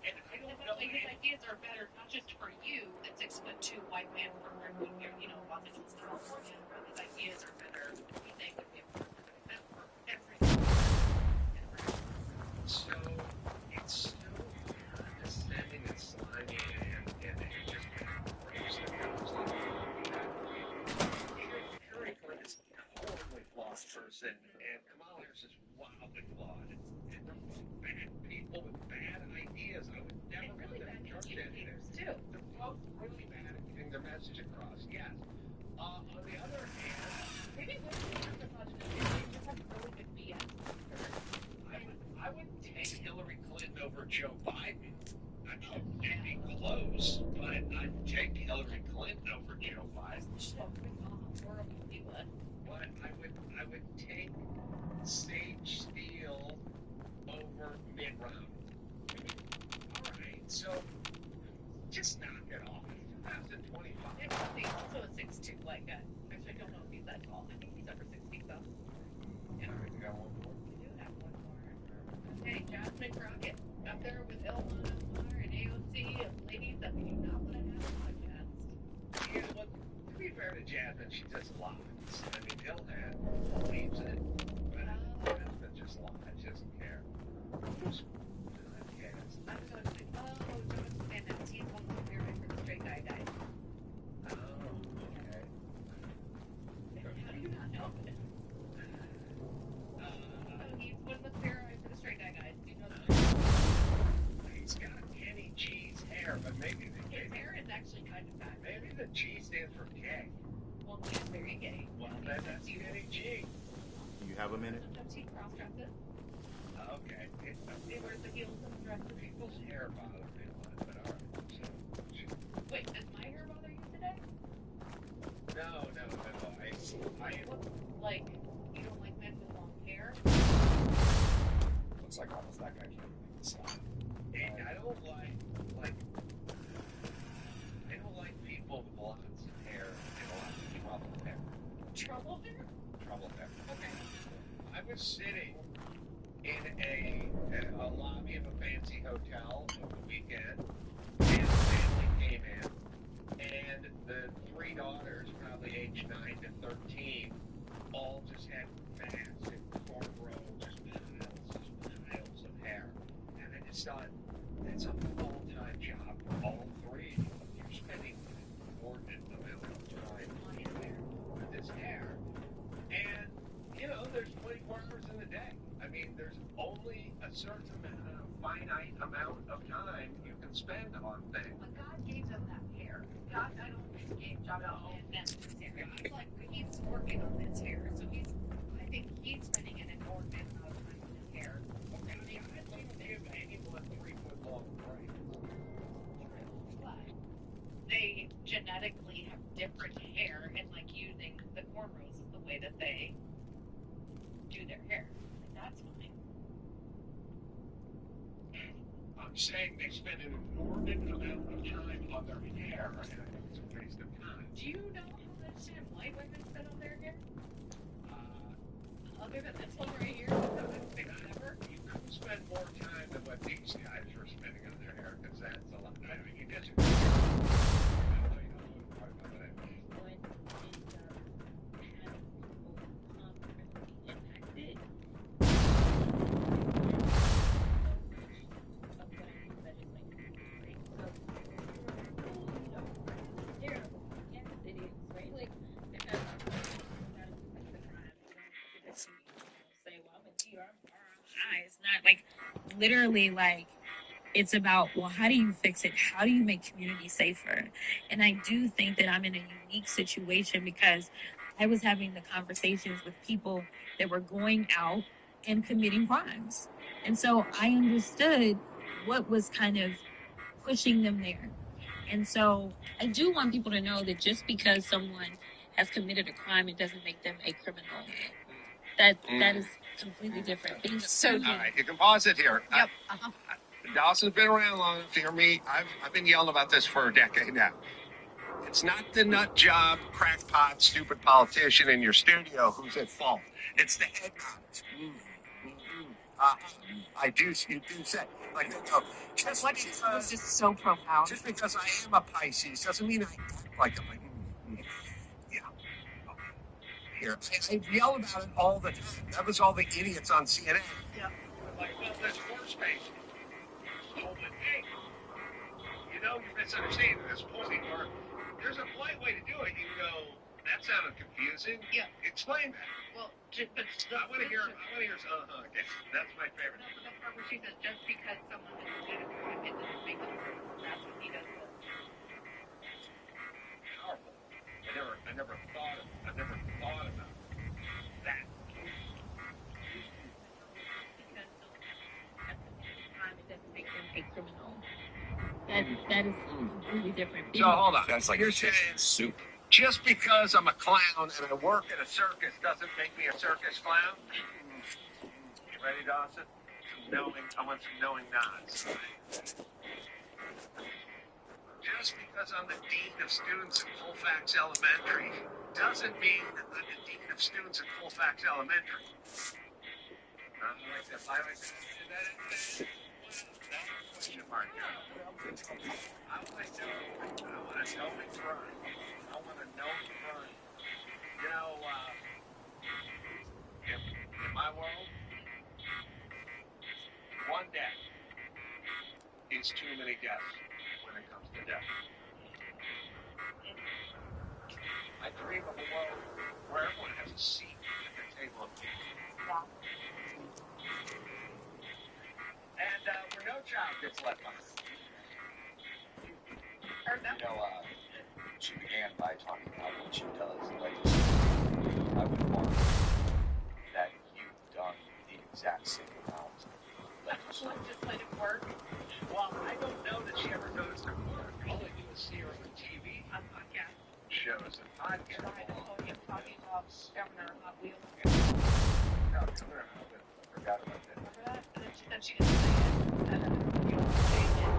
And I don't know. Like, his ideas are better, not just for you, the 6'2" white man from Los Angeles, California, but his ideas are better. We think would be important for every So it's so condescending and slimy and just gross. I mean, I was like, Harry Flynn is a horribly flawed person, and Kamala Harris is wildly flawed. And they're both bad people with bad ideas. I would never want them to trust anything. too. They're both really bad at getting their message across. Yes. On the other hand, Maybe women just have really good BS. I would take Hillary Clinton over Joe Biden. I mean, it'd be close, but I'd take Hillary Clinton over Joe Biden. Horrible he was. But I would take Sage Steele over Mitt Romney. All right, so just knock it off. It's 2025. He's also a 6'2" white guy. Actually, I don't know if he's that tall. I think he's over 6 feet though. Yeah, we got one more. We do have one more. Hey, Jasmine Crockett, up there with Ilhan Omar and AOC, and ladies that we do not want to have a podcast. Yeah, well, to be fair to Jasmine, she just lies. I mean, Ilhan believes it, but Jasmine just lies. She doesn't care. Who's podcast? I was going to say, Jonas Sanders, he's one of the theory for the straight guy died. Oh, okay. How do you not know this? He's one of the theory for the straight guy guys. Do you know that? He's got Kenny G's hair, but maybe His hair is actually kind of bad. maybe the G stands for gay. Well, he's very gay. Well, then that's Kenny G. You have a minute? Sometimes he cross dresses. Okay. He wears the heels and the dresses. People's hair bothers me a lot, but all right. So, Wait, does my hair bother you today? no. I Like, you don't like men with long hair? Looks like almost that guy can't even stop. I don't like people with lots of hair and lots of trouble hair. Trouble hair? Trouble hair. Okay. I was sitting in a lobby of a fancy hotel over the weekend, and a family came in, and the three daughters, probably aged 9 to 13, all just had massive cornrow, just piles of hair. And I just thought, that's a full-time job for all three. You're spending an inordinate amount of time with this hair. And, there's 24 hours in the day. I mean, there's only a certain finite amount of time you can spend on things. But God gave them that hair. God, I don't think gave John this hair. He's working on this hair, so I think he's spending an inordinate amount of time on his hair. Okay, I wouldn't give anyone 3-foot-long braids. But they genetically have different hair, and using the cornrows is the way that they do their hair. That's fine. I'm saying they spend an inordinate amount of time on their hair, and I think it's a waste of time. Do you know how much time white women spend on their hair? Other than this one right here? Ever? You could spend more time than what these guys are spending on their hair, because that's a lot. I mean, you disagree. It's not literally it's about, well, how do you fix it? How do you make community safer? And I do think that I'm in a unique situation because I was having the conversations with people that were going out and committing crimes. And so I understood what was kind of pushing them there. And so I do want people to know that just because someone has committed a crime, it doesn't make them a criminal. That is completely different. All right, you can pause it here. Yep. Dawson's been around long enough to hear me. I've been yelling about this for a decade now. It's not the nut job, crackpot, stupid politician in your studio who's at fault. It's the head cops. I do. You do say like they go. Just What because, was just so profound. just because I am a Pisces doesn't mean I act like I'm like. Yeah. Here, I yell about it all the time. That was all the idiots on CNN. Yeah. Like, well, there's four spaces. Oh, but hey, you know, you're misunderstanding this point. Or there's a polite way to do it. You go, that sounded confusing. Yeah. Explain that. Well, but I want to hear. Okay, that's my favorite. No, but the part where she says just because someone is legitimate, it doesn't make them true. That's what he does. Powerful. I never thought about that. Because at the same time, it doesn't make them a criminal. That is completely different. So hold on. That's like you're saying soup. Just because I'm a clown and I work at a circus doesn't make me a circus clown? You ready, Dawson? I want some knowing nods. Just because I'm the dean of students at Colfax Elementary doesn't mean that I'm the dean of students at Colfax Elementary. I like that. That's a question mark. I want to know me first. I want to know me first. You know, in my world, one death is too many deaths when it comes to death. I dream of a world where everyone has a seat at the table of peace. And where no child gets left behind. You know, she began by talking about what she does legislatively. I would want that you've done the exact same amount of legislative work. Well, I don't know that she ever goes to work. All I do is see her on TV. On podcast. Shows and podcasts. Behind the podium talking about Governor Hot Wheels. No, Governor Hot Wheels. I forgot about that. Remember that? And then she said she didn't say it. And then you don't say it.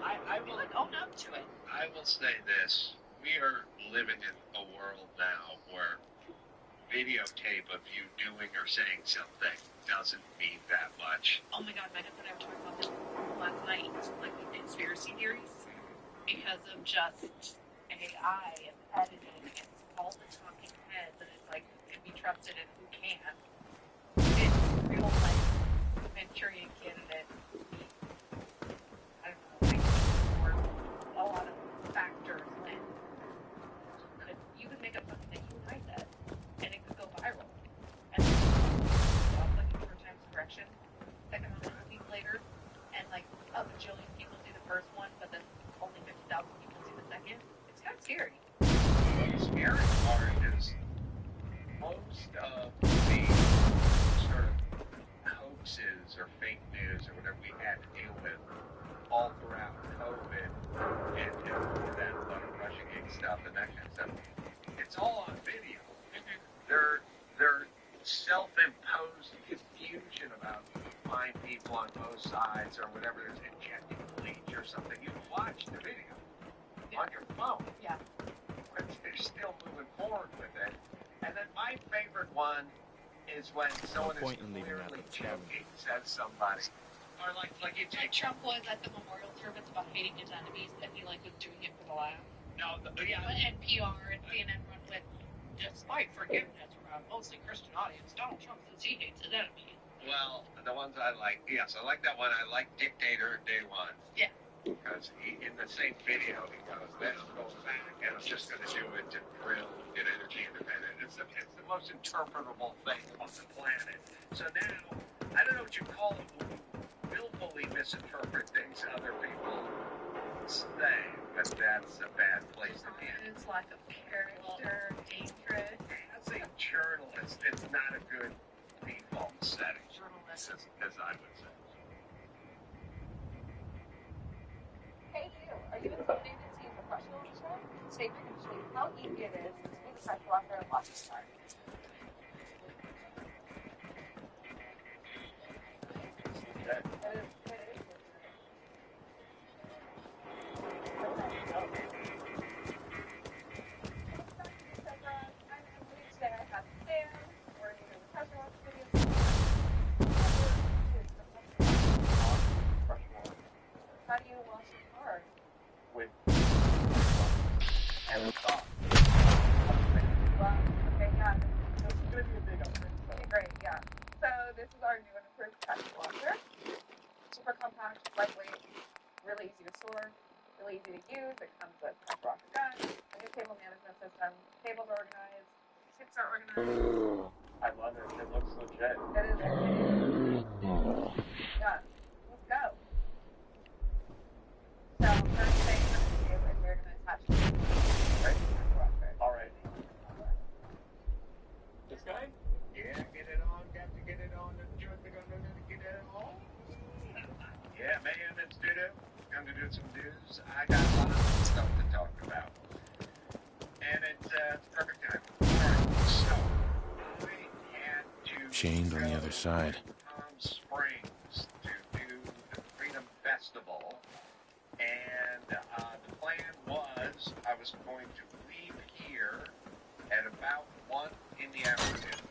I will own up to it. I will say this. We are living in a world now where videotape of you doing or saying something doesn't mean that much. Oh my God, Megan and I were talking about this last night, like with conspiracy theories, because of just AI and editing and all the talking heads, and it's like who can be trusted and who can't. It's real life Manchurian candidate. I don't know, like, or a lot of factors when you could make up something that you and I said, and it could go viral. And like a New York Times correction, second 100 weeks later, and like a bajillion people see the first one, but then only 50,000 people see the second. It's kind of scary. The scary part is most of the sort of hoaxes or fake news or whatever we had to deal with all throughout COVID and before that, a lot of Russiagate stuff and that kind of stuff. It's all on video. They're self-imposed confusion about fine people on both sides or whatever. There's injecting bleach or something. You can watch the video on your phone. Yeah. But they're still moving forward with it. And then my favorite one is when someone is clearly joking, says somebody. Or like you take Trump was at the memorial service about hating his enemies, and he like was doing it for the laugh. No, yeah. But NPR and CNN run with, despite forgiveness from a mostly Christian audience, Donald Trump says he hates his enemies. Well, the ones I like, yes, I like that one. I like Dictator Day One. Yeah. Because in the same video, he goes, then I'm going back, and I'm just going to do it to drill and get energy independent. It's the most interpretable thing on the planet. So now, I don't know what you call it when you willfully misinterpret things other people say, but that's a bad place to be in. It's like a character, hatred. As a journalist, it's not a good default setting, as I would say. Hey, you. Are you intimidated to see a professional in this role? Stay vigorously. How easy it is to be the professional out there and watch this time. you lost your car? with and we thought. Well, okay, yeah. This is going to be a big upgrade. Okay, great, yeah. So this is our new and improved tax washer. Super compact, lightweight, really easy to store, really easy to use. It comes with a rocker gun, a new cable management system, cables are organized, tips are organized. I love it. It looks legit. It is legit. Yeah, let's go. So first thing we're going to do is we're going to attach the Right? tax washer. All right. This guy? Yeah, get it on, got to get it on, the joint, they're gonna get it on. Yeah, man, it's doo-doo. Come to do some news. I got a lot of stuff to talk about. And it's perfect time. Alright, so I had to Chained on the go other side. to Palm Springs to do the Freedom Festival. And the plan was I was going to leave here at about 1 in the afternoon.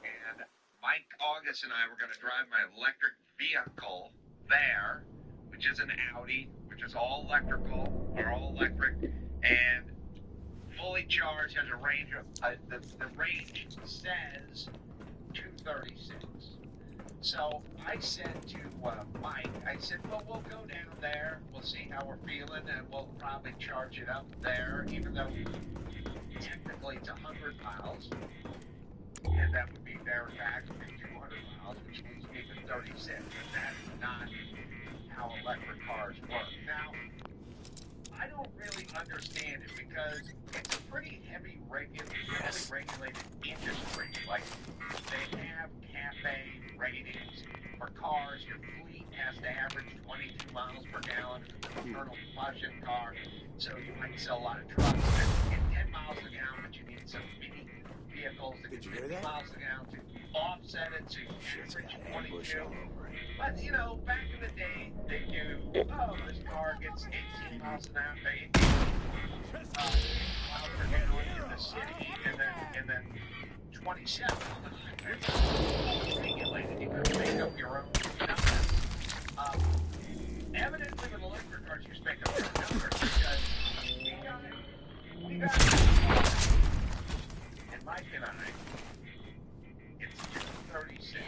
And Mike August and I were going to drive my electric vehicle there, which is an Audi, which is all electrical, or all electric, and fully charged, has a range of, the range says 236. So I said to Mike, I said, well, we'll go down there, we'll see how we're feeling, and we'll probably charge it up there, even though technically it's 100 miles, and that would be there and back, would be 200 miles, which leaves me with 36, and that's not how electric cars work. Now, I don't really understand it because it's a pretty heavily regulated industry. Like, they have cafe ratings for cars. Your fleet has to average 22 miles per gallon. It's an internal combustion car, so you might sell a lot of trucks that get 10 miles a gallon, but you need some mini vehicles that get 50 miles a gallon to offset it, so you average 22. But, you know, back in the day, they do, this car gets 18 miles an hour, 18 miles per gallon in the city, and then 27 on the highway. It's regulated. You can make up your own numbers. Evidently, with electric cars, you make up your own numbers because we got, and Mike and I, it's 236.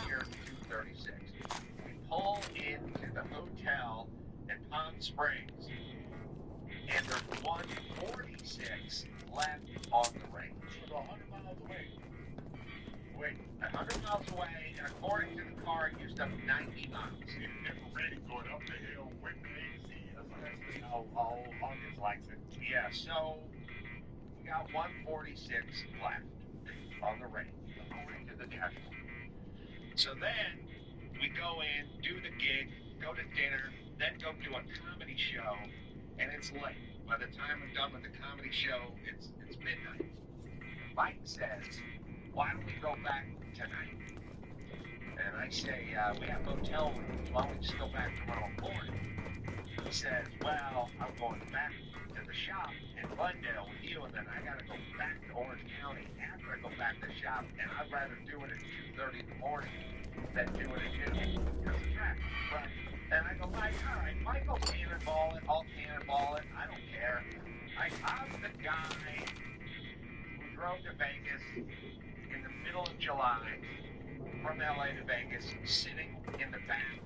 Here, 236. We pull into the hotel in Palm Springs, and there's 146 left on the range. So 100 miles away. Wait, 100 miles away, and according to the car, it used up 90 miles. If we're ready going up the hill with crazy, that's how August likes it. Yeah, so we got 146 left on the range, according to the dashboard. So then we go in, do the gig, go to dinner, then go do a comedy show, and it's late. By the time I'm done with the comedy show, it's midnight. Mike says, why don't we go back tonight? And I say, we have hotel rooms. Why don't we just go back tomorrow morning? He says, well, I'm going back to the shop in Glendale with you, and then I got to go back to Orange County after I go back to the shop, and I'd rather do it at 2:30 in the morning than do it at noon because of traffic. Right. And I go, Mike, all right, Mike will cannonball it, I'll cannonball it, I don't care. I'm the guy who drove to Vegas in the middle of July from LA to Vegas, sitting in the back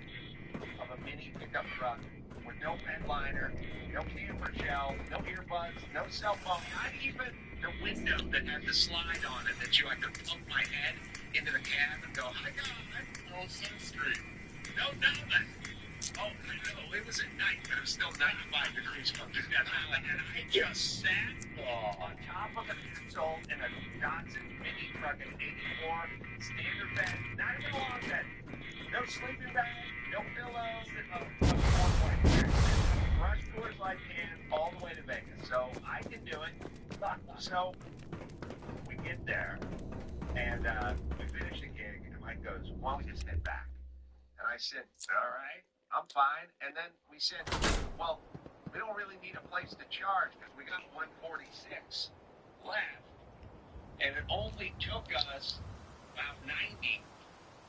of a mini pickup truck with no headliner, no camper shell, no earbuds, no cell phone, not even the window that had the slide on it that you had to plug my head into the cab and go, hi guys, no sunscreen, no nothing. Oh, I know, it was at night, but it was still 95 degrees coming through that valley, and I just sat on top of the console in a Datsun mini truck in 84, standard bed, not even a long bed, no sleeping bag, no pillows, brush Coors Light can all the way to Vegas, so I can do it. So we get there, and we finish the gig, and Mike goes, why don't we just head back? And I said, all right, I'm fine. And then we said, well, we don't really need a place to charge because we got 146 left, and it only took us about 90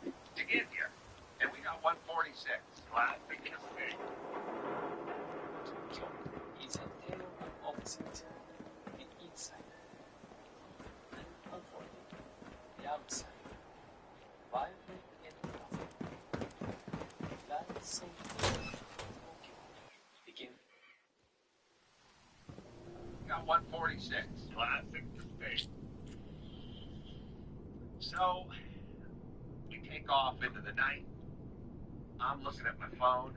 to get here, and we got 146. Classic mistake. Is a tale of opposites, the inside and unfortunately the outside, vibrant and tough. That same thing begin. Got 146. Classic mistake. So, we take off into the night. I'm looking at my phone,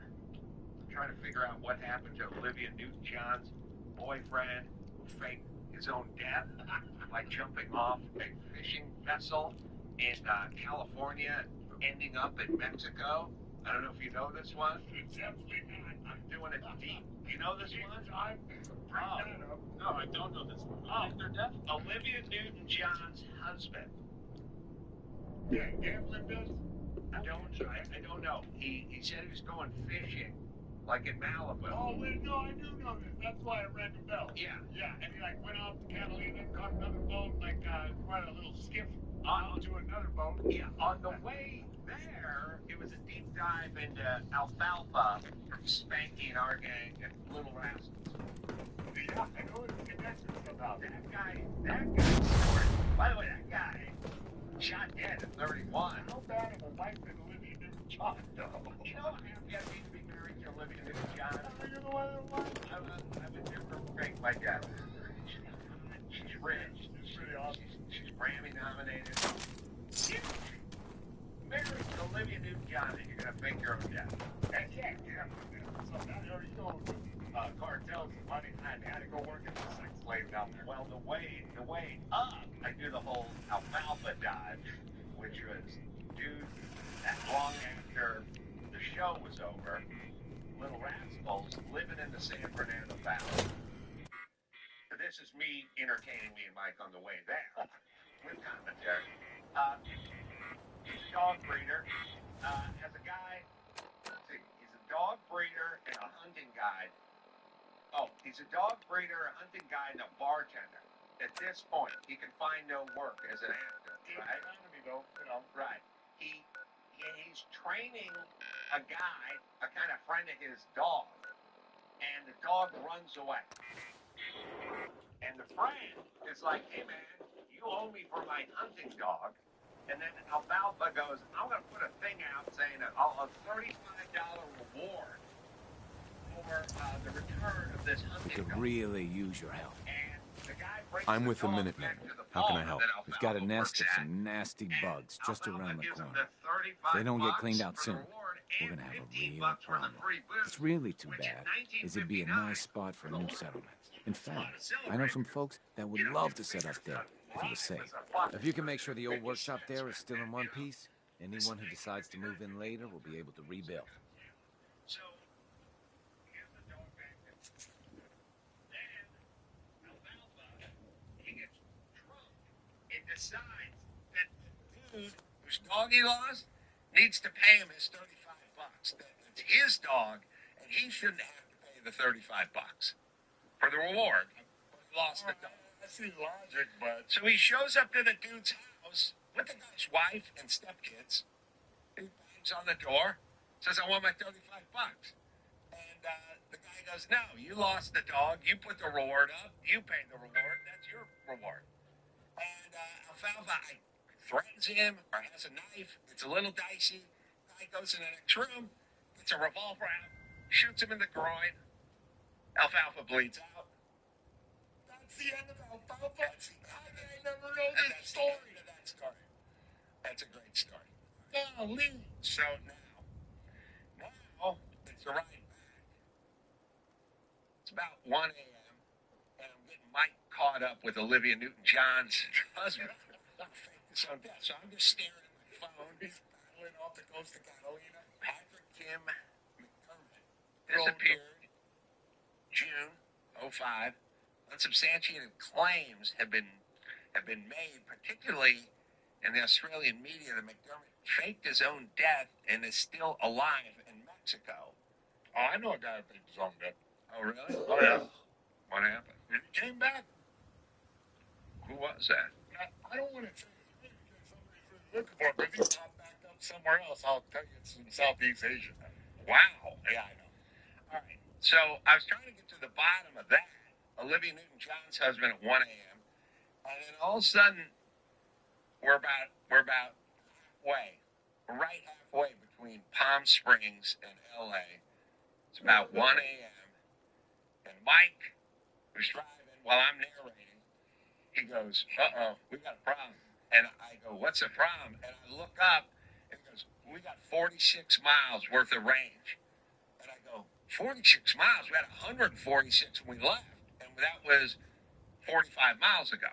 trying to figure out what happened to Olivia Newton-John's boyfriend who faked his own death by jumping off a fishing vessel in California, ending up in Mexico. I don't know if you know this one. Definitely not. I'm doing it deep. You know this one? Time. Bring that up. No, I don't know this one. Oh, their death? Olivia Newton-John's husband. Yeah, gambling does. I don't know. He said he was going fishing, like in Malibu. Oh, wait, no, I do know this. That's why I rang the bell. Yeah. Yeah, and he, like, went off to Catalina, caught another boat, like, went a little skiff onto another boat. Yeah, on the way there, it was a deep dive into alfalfa from Spanky and our gang at Little Rascals. Yeah, I know it's connected somehow. That guy's story. By the way, that guy shot dead at 31. How bad of a wife did Olivia Newton-John though? You know how happy I'd be to be married to Olivia Newton-John? You're the one that won. I'm a different break like that. She's rich. It's pretty awesome. She's Grammy nominated. Married to Olivia Newton-John, and you're gonna fake your own death. And yeah. So now you already know cartels and money. I had to go work as a sex slave down there. Well, the way up, I do the whole alfalfa dive, which was, dude, that long after the show was over, Little Rascals living in the San Fernando Valley. This is me entertaining me and Mike on the way there with commentary. He's a dog breeder. As a guy, let's see, he's a dog breeder and a hunting guide. Oh, he's a dog breeder, a hunting guide, and a bartender. At this point, he can find no work as an actor, right? Economy, though, you know. Right. He's training a guy, a kind of friend of his dog, and the dog runs away. And the friend is like, hey, man, you owe me for my hunting dog. And then Alfalfa goes, I'm going to put a thing out saying a $35 reward for the return of this hunting Could dog. really use your help. And the guy brings I'm the with the dog Minutemen. back to the How can I farm help? that We've got a Alfalfa nest of works at. some nasty bugs just Alfalfa around the gives him corner. the If they don't get $35 cleaned out for the soon, reward we're and gonna have a $15 real for the problem. free booze, What's really too which bad in is it'd be a 1959 nice spot for a new settlement. In fact, celebrate. I know some folks that would love to set up there if it was safe. If you can make sure the old workshop there is still in one piece, anyone who decides to move in later will be able to rebuild. So, here's the dog magnet. Then, Alfalfa, he gets drunk and decides that the dude whose dog he lost needs to pay him his $35. That it's his dog, and he shouldn't have to pay the $35 for the reward. But he lost the dog. I see logic, but So he shows up to the dude's house with the guy's wife and stepkids. He bangs on the door, says, I want my $35. And the guy goes, no, you lost the dog. You put the reward up. You pay the reward. That's your reward. And Alfalfa threatens him or has a knife. It's a little dicey. Guy goes in the next room, gets a revolver out, shoots him in the groin. Alfalfa bleeds out. that's the end of Alfalfa. I never know this story. The end of that story. That's a great story. Golly. So now it's a ride back. It's about 1 a.m. and I'm getting Mike caught up with Olivia Newton-John's husband. So I'm just staring at my phone. He's paddling off the coast of Catalina. Patrick Kim McDermott disappeared June 05. Unsubstantiated claims have been made, particularly in the Australian media, that McDermott faked his own death and is still alive in Mexico. Oh, I know a guy that faked his own death. Oh, really? Oh, yeah. What happened? And he came back. Who was that? I don't want to say his name because somebody's really looking for him, because he popped back up somewhere else. I'll tell you, it's in Southeast Asia. Wow. Yeah, I know. All right. So I was trying to get to the bottom of that. Olivia Newton-John's husband at 1 a.m. And then all of a sudden, we're about halfway. We're right halfway between Palm Springs and L.A. It's about 1 a.m. And Mike, who's driving while I'm narrating, he goes, uh-oh, we got a problem. And I go, what's the problem? And I look up, and he goes, we got 46 miles worth of range. And I go, 46 miles? We had 146 when we left. And that was 45 miles ago.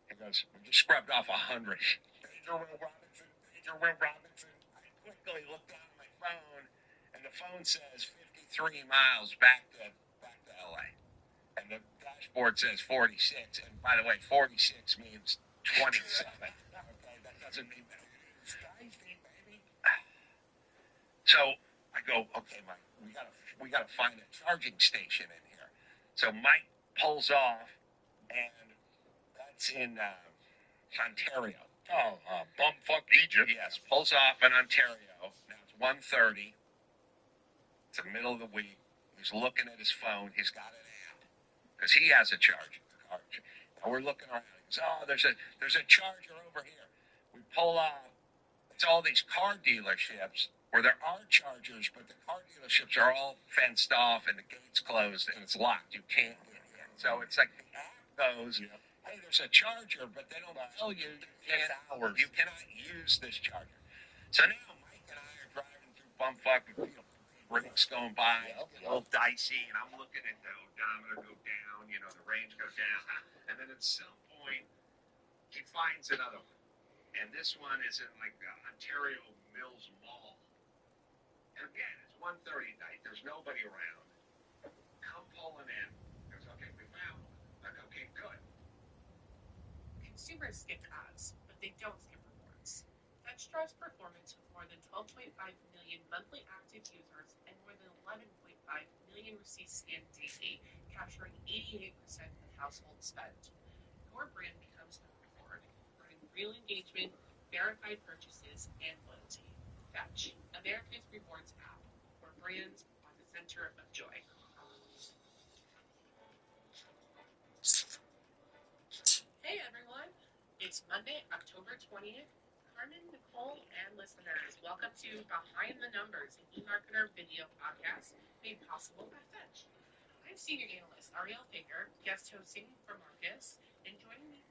He goes, we just scrubbed off 100. Danger Will Robinson, Danger Will Robinson. I quickly look down at my phone, and the phone says 53 miles back to LA. And the dashboard says 46. And by the way, 46 means 27. Okay, that doesn't mean that. It's dicey, baby. So I go, okay, Mike, we gotta find a charging station in here. So Mike pulls off, and that's in Ontario. Oh, bumfuck Egypt. Yes, pulls off in Ontario. Now it's 1:30. It's the middle of the week. He's looking at his phone. He's got an app because he has a charger. And we're looking around. He goes, oh, there's a charger over here. We pull off. It's all these car dealerships where there are chargers, but the car dealerships are all fenced off and the gate's closed and it's locked. You can't get in. So it's like the app goes, hey, there's a charger, but they don't tell you you cannot use this charger. So now Mike and I are driving through bumfuck, brakes going by, it's a little dicey, and I'm looking at the odometer go down, the range go down, and then at some point he finds another one. And this one is in like the Ontario Mills Mall. And again, it's 1:30 at night. There's nobody around. Come pulling in. Goes, okay, we found one. Like, okay, good. Consumers skip ads, but they don't skip rewards. Dutch drives performance with more than 12.5 million monthly active users and more than 11.5 million receipts scanned daily, capturing 88% of household spend. Your brand becomes the reward, earning real engagement, verified purchases, and loyalty. Fetch, America's rewards app, where brands are the center of joy. Hey everyone, it's Monday, October 20th. Carmen, Nicole, and listeners, welcome to Behind the Numbers, an eMarketer video podcast made possible by Fetch. I'm senior analyst Ariel Fager, guest hosting for Marcus, and joining me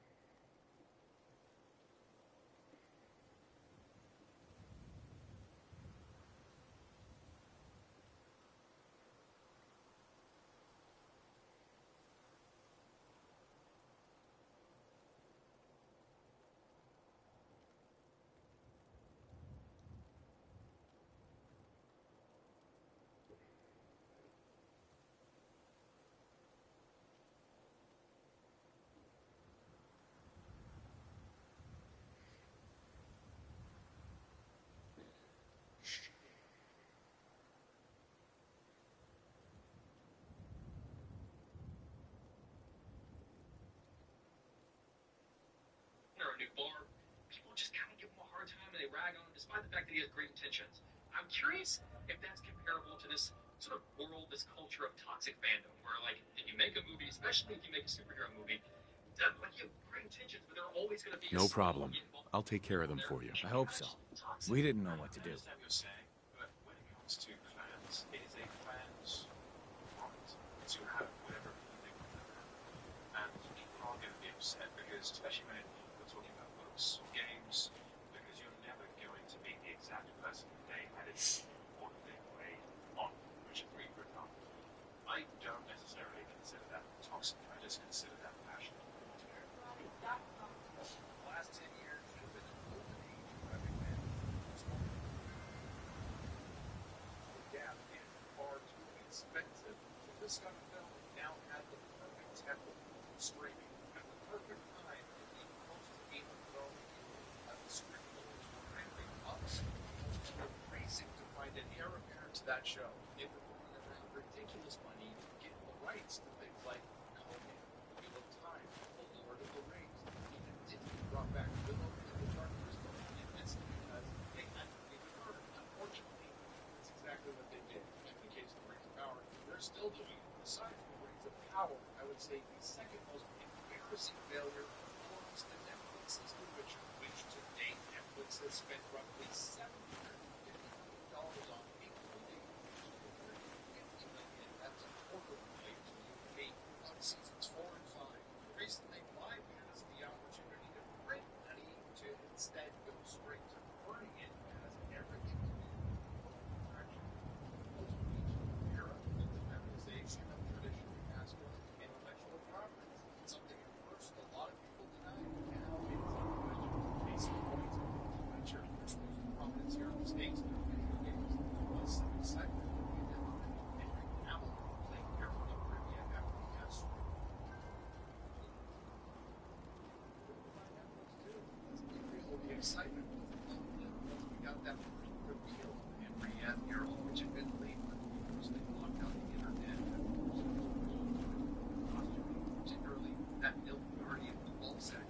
or a new bar, people just kind of give him a hard time and they rag on him despite the fact that he has great intentions. I'm curious if that's comparable to this sort of world, this culture of toxic fandom, where like if you make a movie, especially if you make a superhero movie, like you have great intentions, but there are always going to be No problem. I'll take care of them for you. I hope so. We didn't know what to do. I understand what you're saying, but when it comes to fans, it is a fan's right to have whatever opinion they want to have. And people are going to be upset because, especially when we're talking about books or games, because you're never going to be the exact person they edited or they played on Witcher 3, for example. I don't necessarily consider that toxic. I just consider that passionate. The last 10 years have been an golden age for every fan. Yeah, it's far too expensive for this kind of film. Now had the perfect tempo for streaming at the perfect time to be close to Game of Thrones. As the screenplays were ramping up, we were racing to find an heir apparent to that show. It would run around ridiculous money to get the rights to things like Conan, Wheel of Time, The Lord of the Rings. Even Disney brought back Willow and the Dark Crystal, and it's because they had to be heard. Unfortunately, still doing it. Aside from Rings of Power, I would say the second most embarrassing failure was the Netflix's The Witcher, which to date Netflix has spent roughly $750 million on, including $250 million, that's a quarter million to the UK, on seasons 4 and 5. The reason they bypassed the opportunity to print money to instead go straight to burning it has everything to do with attraction. Post-PG era, the feminization of traditionally masculine intellectual properties, something at first a lot of people denied, now it is unquestioned. Case in point, The Witcher, which rose to prominence here in the States through video games, was some excitement when we announced that Henry Cavill played Geralt of Rivia after he got sword. The excitement was once we got that first reveal of Henry as Geralt, which admittedly was mostly blocked out the internet and costuming, particularly that Nilfgaardian ball sack,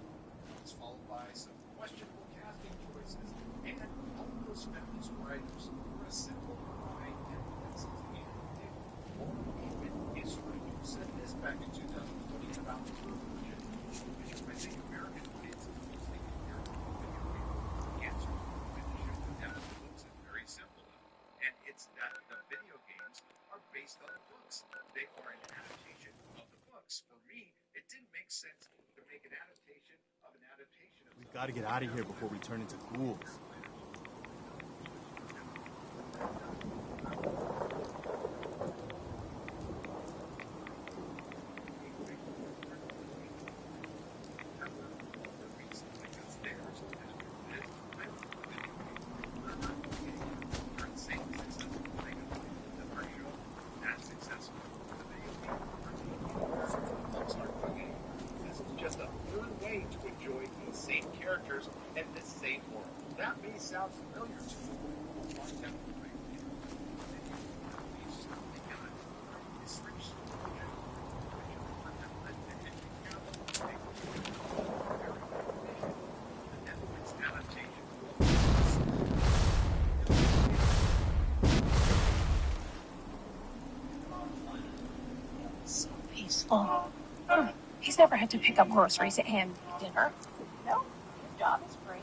was followed by some questionable casting choices and almost feminist writers who were assembled by Netflix's Andrew Dick, or even history, who said this back in 2020 about the version, which I think American audiences will think of here. The answer to the books is very simple, though, and it's that the video games are based on the books. They are an adaptation of the books. For me, it didn't make sense to make an adaptation of an adaptation of. We gotta get out of here before we turn into ghouls. This is just a third way to enjoy these same characters and this same world. That may sound familiar to you. So peaceful. He's never had to pick up groceries and dinner. No, his job is great.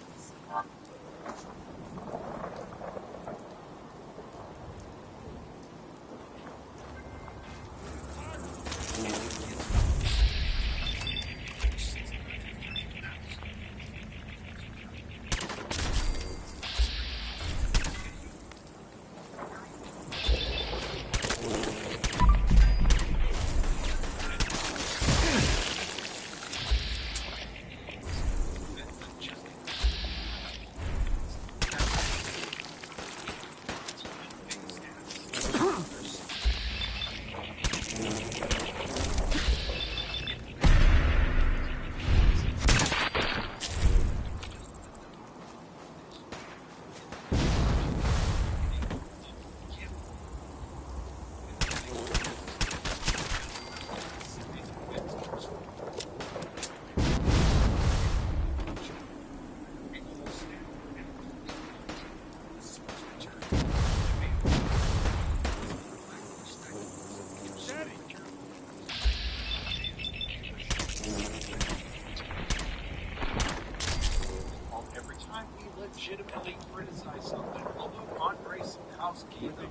Every time we legitimately criticize something, although Andre Sapkowski and the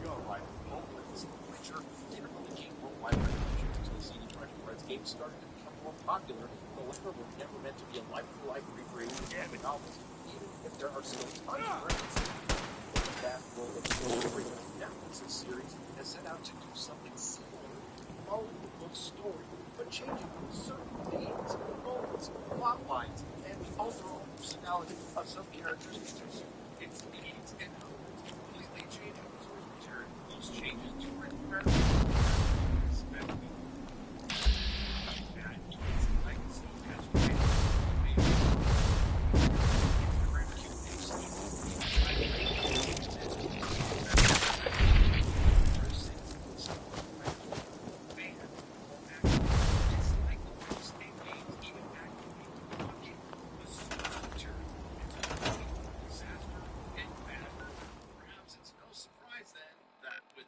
Hopeless, which are literally gained worldwide recognition until the CD Projekt Red's games started to become more popular, the latter were never meant to be a life-for-life recreation of the novels, even if there are still tons of references. That world of story, Netflix's series has set out to do something similar, following the book's story, but changing certain themes, moments, plot lines, and overall personality of some characters to suit its needs and others completely changing the source material. Those changes to incredible respectful. That is legacy has been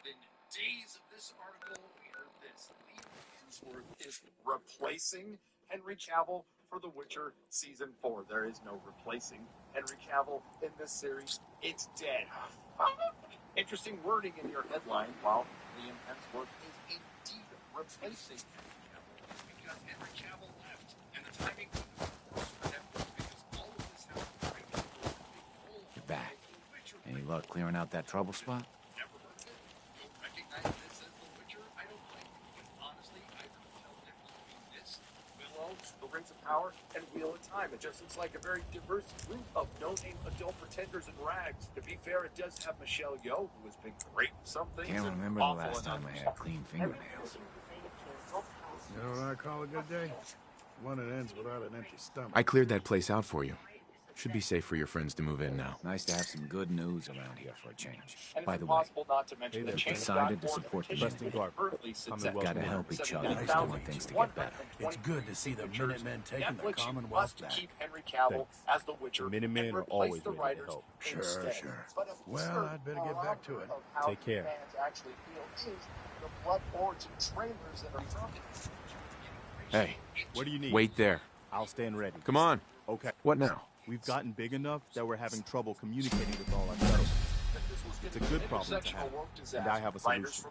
within days of this article, we heard this. Liam Hemsworth is replacing Henry Cavill for The Witcher Season 4. There is no replacing Henry Cavill in this series. It's dead. Interesting wording in your headline. While Liam Hemsworth is indeed replacing Henry Cavill because Henry Cavill left. And the timing works for Netflix because all of this happened during the You're back. Any luck clearing out that trouble spot? Never heard of it. Don't recognize this as The Witcher. I don't think. Honestly, I couldn't tell the difference between this, Willow, The Rings of Power, and Wheel of Time. It just looks like a very diverse group of no-name adult pretenders in rags. To be fair, it does have Michelle Yeoh, who has been great in some things. Can't and remember the awful last in time I others. had clean fingernails. You know what I call a good day? One that ends without an empty stomach. I cleared that place out for you. Should be safe for your friends to move in now. Nice to have some good news around here for a change. And By it's the way, impossible not to mention the we've change decided to dot support the org Preston petition Garb. currently sits at Commonwealth gotta help each other if we want things to get better. It's good to see the Minutemen taking the Netflix Commonwealth must back. keep Henry Cavill Thanks. as the Witcher The Minutemen and are replace always the ready to writers help. Sure, instead. sure. But a Well, third I'd better get back to it. of how Take care. fans actually feel is the bloodboards and trailers that are from it. Hey, What do you need? wait there. I'll stand ready. Come on. Okay. What now? We've gotten big enough that we're having trouble communicating with all our settlements. It's a good problem to have, and I have a solution.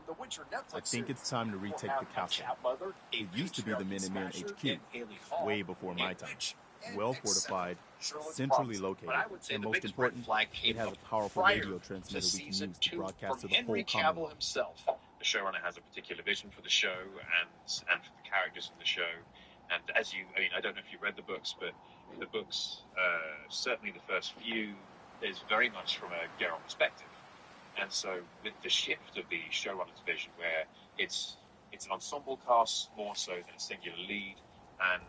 I think it's time to retake the castle. It used to be the Minutemen HQ, way before my time. Well fortified, centrally located, and most important, it has a powerful radio transmitter we can use to broadcast to the whole Henry Cavill Commonwealth. himself. The showrunner has a particular vision for the show and for the characters in the show. And as you, I don't know if you read the books, but the books, certainly the first few, is very much from a Geralt perspective. And so with the shift of the showrunner's vision, where it's an ensemble cast more so than a singular lead, and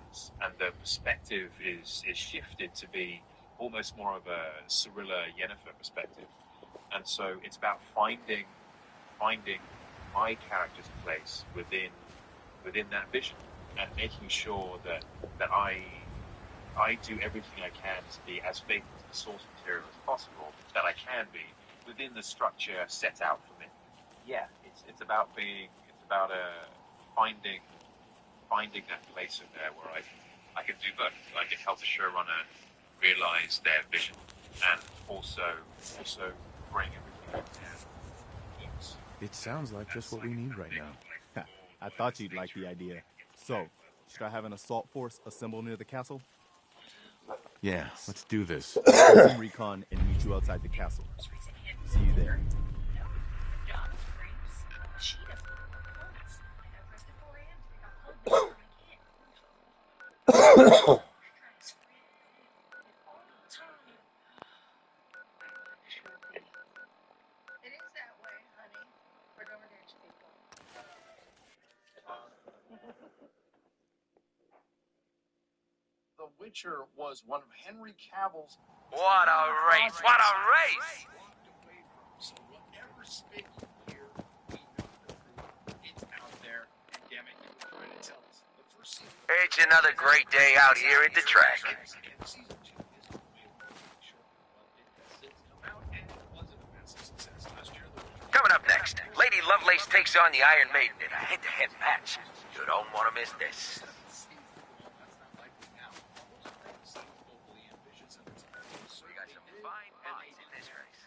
the perspective is shifted to be almost more of a Cirilla Yennefer perspective. And so it's about finding my character's place within that vision, and making sure that I do everything I can to be as faithful to the source material as possible that I can be within the structure set out for me. Yeah, it's about finding that place in there where I can do both. I can help the showrunner realize their vision and also bring everything up there. It sounds like just what we need right now. I thought you'd like the idea. So, should I have an assault force assemble near the castle? Yeah, let's do this. I'll do some recon and meet you outside the castle. See you there. It is that way, honey, for DoorDash people. The Witcher was one of Henry Cavill's. What a race! What a race! So whatever spin you hear, we know the truth. It's out there. And damn it, you were trying to tell us. The first season. It's another great day out here at the track. And season 2 is really short. Well, it's come out and it was a massive success last year. Coming up next, Lady Lovelace takes on the Iron Maiden in a head-to-head match. You don't want to miss this. We got some fine bodies in this race.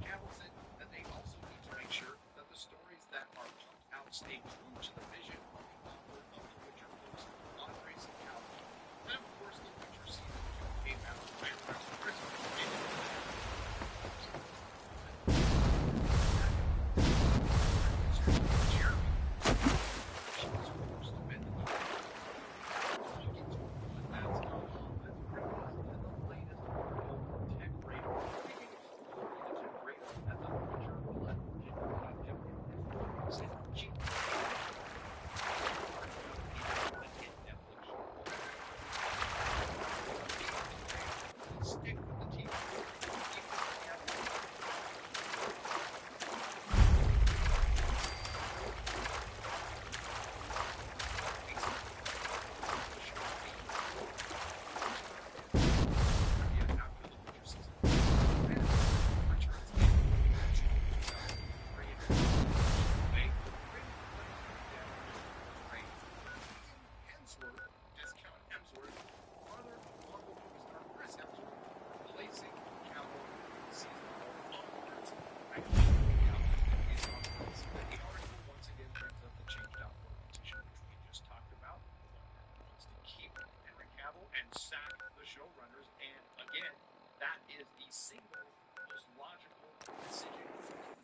Cavill said that they also need to make sure that the stories that are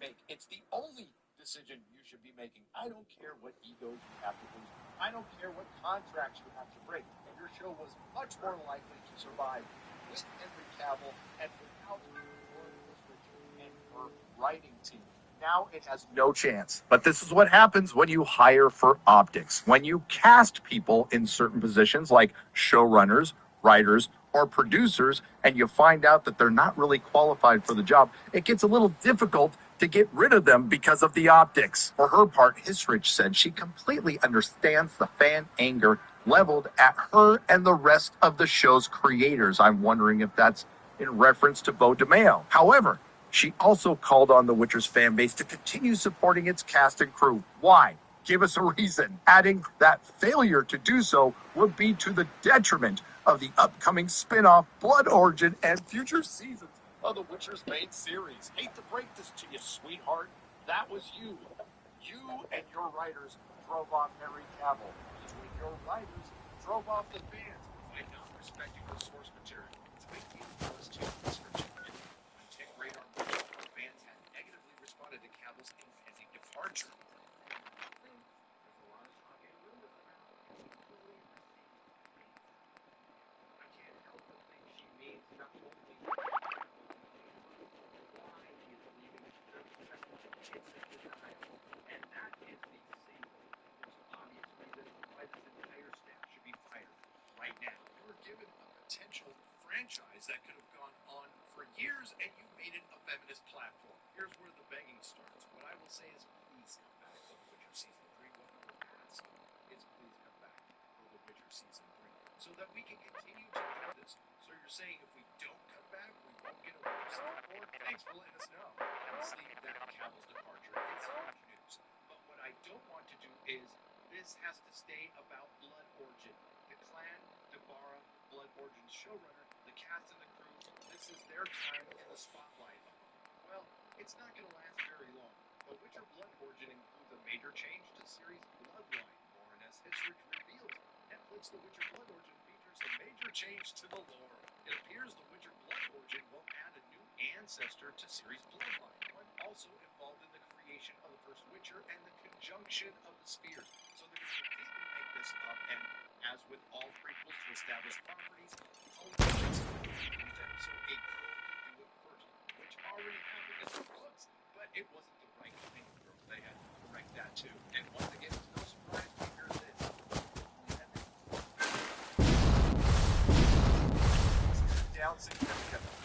make. It's the only decision you should be making. I don't care what egos you have to lose. I don't care what contracts you have to break. Your show was much more likely to survive with Henry Cavill and without Lauren Richard and her writing team. Now it has no chance. But this is what happens when you hire for optics. When you cast people in certain positions like showrunners, writers, or producers, and you find out that they're not really qualified for the job, it gets a little difficult to get rid of them because of the optics. For her part, Hisrich said she completely understands the fan anger leveled at her and the rest of the show's creators. I'm wondering if that's in reference to Beau DeMayo. However, she also called on The Witcher's fan base to continue supporting its cast and crew. Why? Give us a reason. Adding that failure to do so would be to the detriment of the upcoming spin-off Blood Origin and future seasons of The Witcher's main series. Hate to break this to you, sweetheart. That was you. You and your writers drove off Henry Cavill. You and your writers drove off the fans by not respecting the source material. It's a big deal for us too, description. When Tick Radar fans had negatively responded to Cavill's impending departure. There's a lot of talk and rumors about equally received. I can't help but think she means not only why he is leaving, it's undeniable. And that is the single most obvious reason why this entire staff should be fired right now. You were given a potential franchise that could have gone on for years, and you made it a feminist platform. Here's where the begging starts. What I will say is, please come back for The Witcher Season 3. What I will ask is, please come back for The Witcher Season 3, so that we can continue to do this. So you're saying if we don't come back, we won't get a Witcher Season 4? Thanks for letting us know. Honestly, that Cavill's departure is huge news. But what I don't want to do is, this has to stay about Blood Origin. The clan, Dabara, Blood Origin's showrunner, the cast and the crew, this is their time in the spotlight. Well, it's not going to last very long. The Witcher Blood Origin includes a major change to series Bloodline. Lauren S. Hisrich reveals Netflix The Witcher Blood Origin features a major change to the lore. It appears The Witcher Blood Origin will add a new ancestor to series Bloodline, one also involved in the creation of the first Witcher and the conjunction of the spears. So they're going to completely make this up, and as with all prequels to established properties, only six use them so a girl can do it first, which already happened in the books, but it wasn't the right kind of girl. They had to correct that too. And once again, it's no surprise to hear this. Down significantly.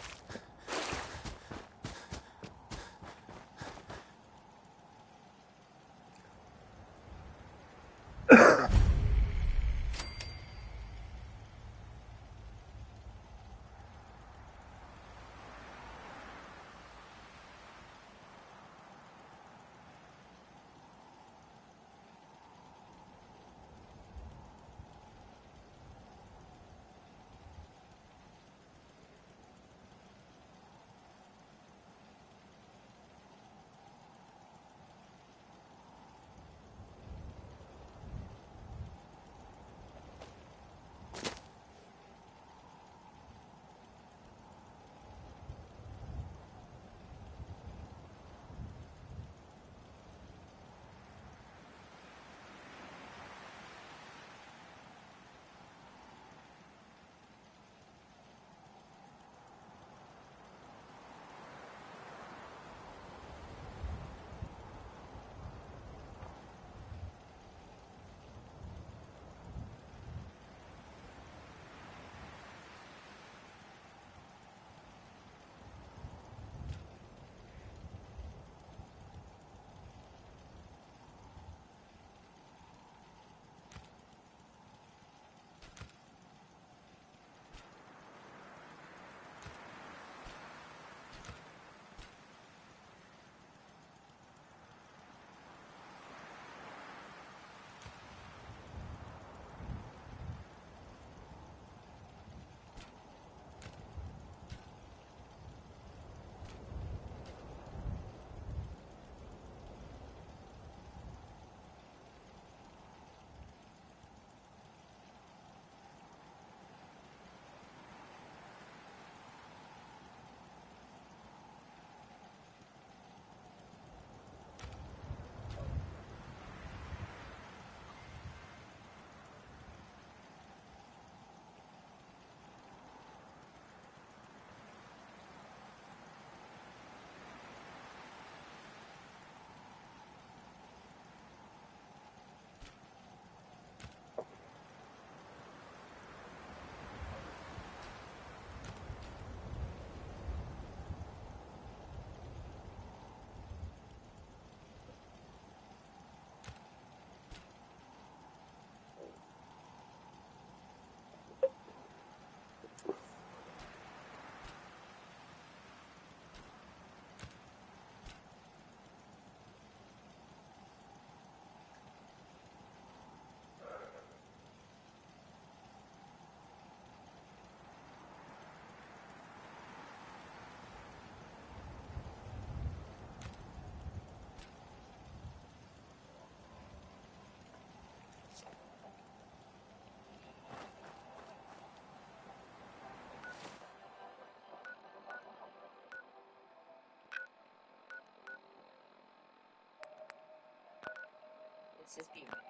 This is Buick.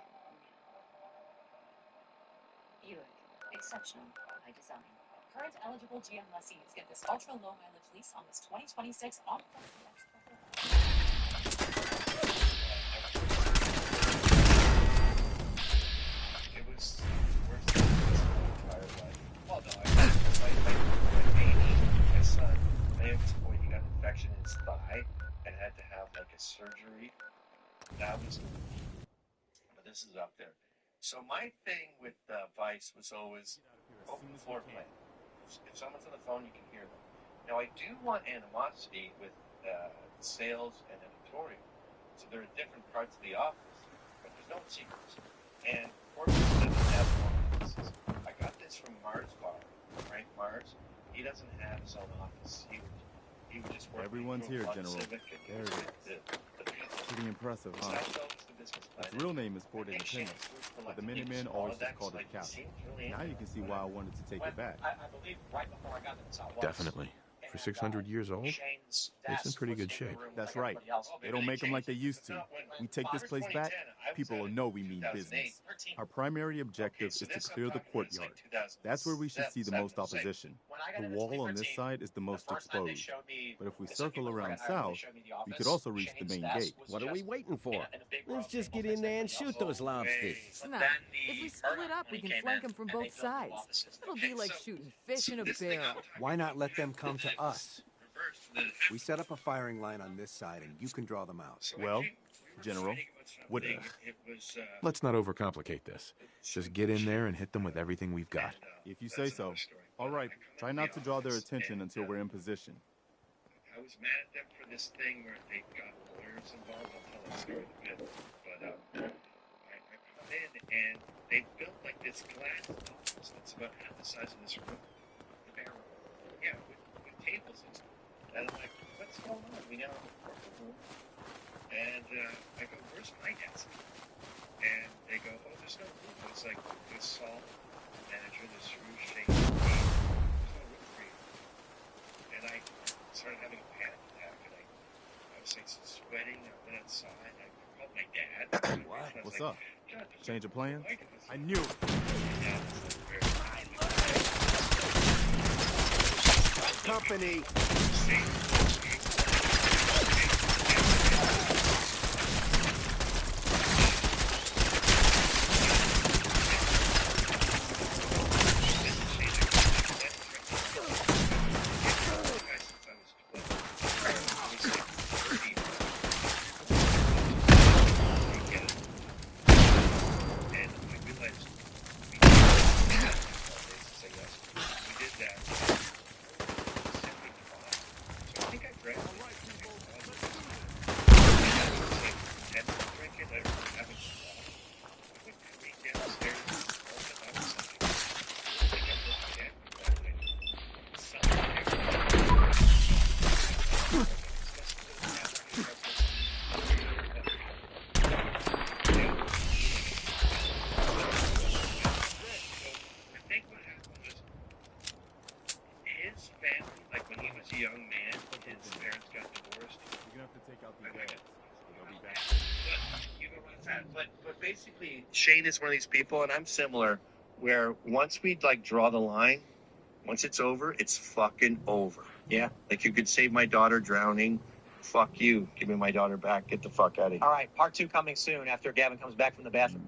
Buick. Exceptional by design. Current eligible GM lessees get this ultra low mileage lease on this 2026 on-foot DX It was the worst thing in my entire life. Well, no, my son, my youngest boy, he got an infection in his thigh and had to have like a surgery. That was, but this is up there. So my thing with Vice was always open floor plan. If someone's on the phone, you can hear them. Now I do want animosity with sales and editorial. So there are different parts of the office, but there's no secrets. And corporate doesn't have one offices. I got this from Mars Bar, Frank Mars. He doesn't have his own office. He would just work. Everyone's here, General. There it is. Pretty impressive, huh? Its real name is Fort Independence, but the Minutemen always just called it the Castle. Now you can see why I wanted to take it back. I believe right before I got to the Southwest. Definitely. For 600 years old, it's in pretty good shape. That's right. They don't make them like they used to. We take this place back, people will know we mean business. Our primary objective is to clear the courtyard. That's where we should see the most opposition. The wall on this side is the most exposed. But if we circle around south, we could also reach the main gate. What are we waiting for? Let's just get in there and shoot those lobsters. No, if we split up, we can flank them from both sides. It'll be like shooting fish in a barrel. Why not let them come to us? We set up a firing line on this side, and you can draw them out. Well, General, what... Let's not overcomplicate this. Just get in there and hit them with everything we've got. If you say so. All right, try not to draw their attention until we're in position. I was mad at them for this thing where they got lawyers involved. I'll tell that story in a bit. But I come in, and they built like this glass office that's about half the size of this room. The bare room. Yeah, with tables and stuff. And I'm like, what's going on? We now have a corporate room. And I go, where's my desk? And they go, oh, there's no room. It's like, there's Saul, the manager, there's Shane, there's no room for you. And I started having a panic attack, and I was like sweating. I went outside. I called my dad. What? What's up? Change of plans? I knew it. Company. Shane is one of these people, and I'm similar, where once we like draw the line, once it's over, it's fucking over. Yeah, like you could save my daughter drowning. Fuck you. Give me my daughter back. Get the fuck out of here. All right, part 2 coming soon after Gavin comes back from the bathroom.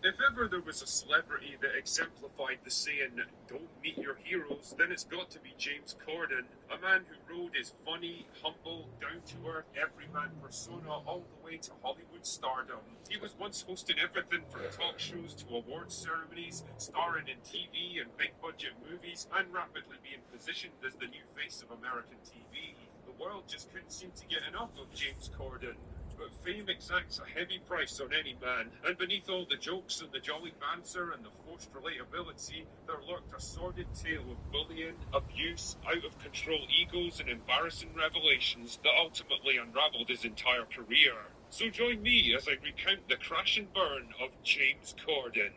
If ever there was a celebrity that exemplified the saying, don't meet your heroes, then it's got to be James Corden, a man who rode his funny, humble, down-to-earth, everyman persona all the way to Hollywood stardom. He was once hosting everything from talk shows to awards ceremonies, starring in TV and big-budget movies, and rapidly being positioned as the new face of American TV. The world just couldn't seem to get enough of James Corden. But fame exacts a heavy price on any man, and beneath all the jokes and the jolly banter and the forced relatability, there lurked a sordid tale of bullying, abuse, out-of-control egos and embarrassing revelations that ultimately unravelled his entire career. So join me as I recount the crash and burn of James Corden.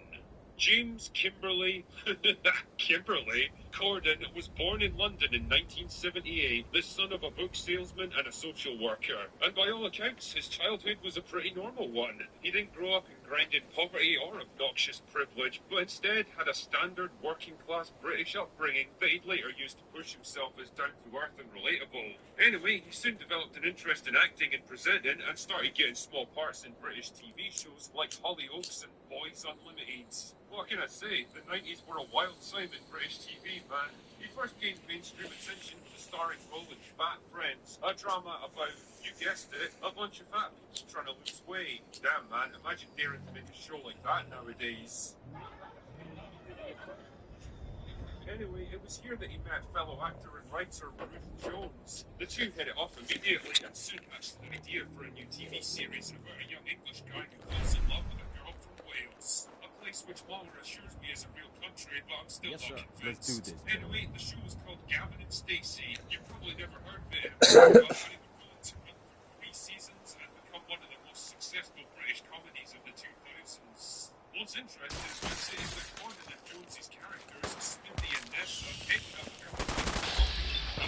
James Kimberly Corden was born in London in 1978, the son of a book salesman and a social worker. And by all accounts, his childhood was a pretty normal one. He didn't grow up in grinding poverty or obnoxious privilege, but instead had a standard working-class British upbringing that he'd later used to push himself as down-to-earth and relatable. Anyway, he soon developed an interest in acting and presenting and started getting small parts in British TV shows like Hollyoaks and Boys Unlimited. What can I say? The 90s were a wild time in British TV, man. He first gained mainstream attention with the starring role in Fat Friends, a drama about, you guessed it, a bunch of fat people trying to lose weight. Damn, man, imagine daring to make a show like that nowadays. Anyway, it was here that he met fellow actor and writer Ruth Jones. The two hit it off immediately and soon hatched an idea for a new TV series about a young English guy who falls in love with a girl from Wales. A place which Waller assures me is a real country, but I'm still not convinced. Let's do this. Anyway, the show was called Gavin and Stacey. You've probably never heard of it in America, but it would go on to run for 3 seasons and become one of the most successful British comedies of the 2000s. What's interesting about it is that Corden and Jones's characters, Smithy and Nessa, ended up becoming the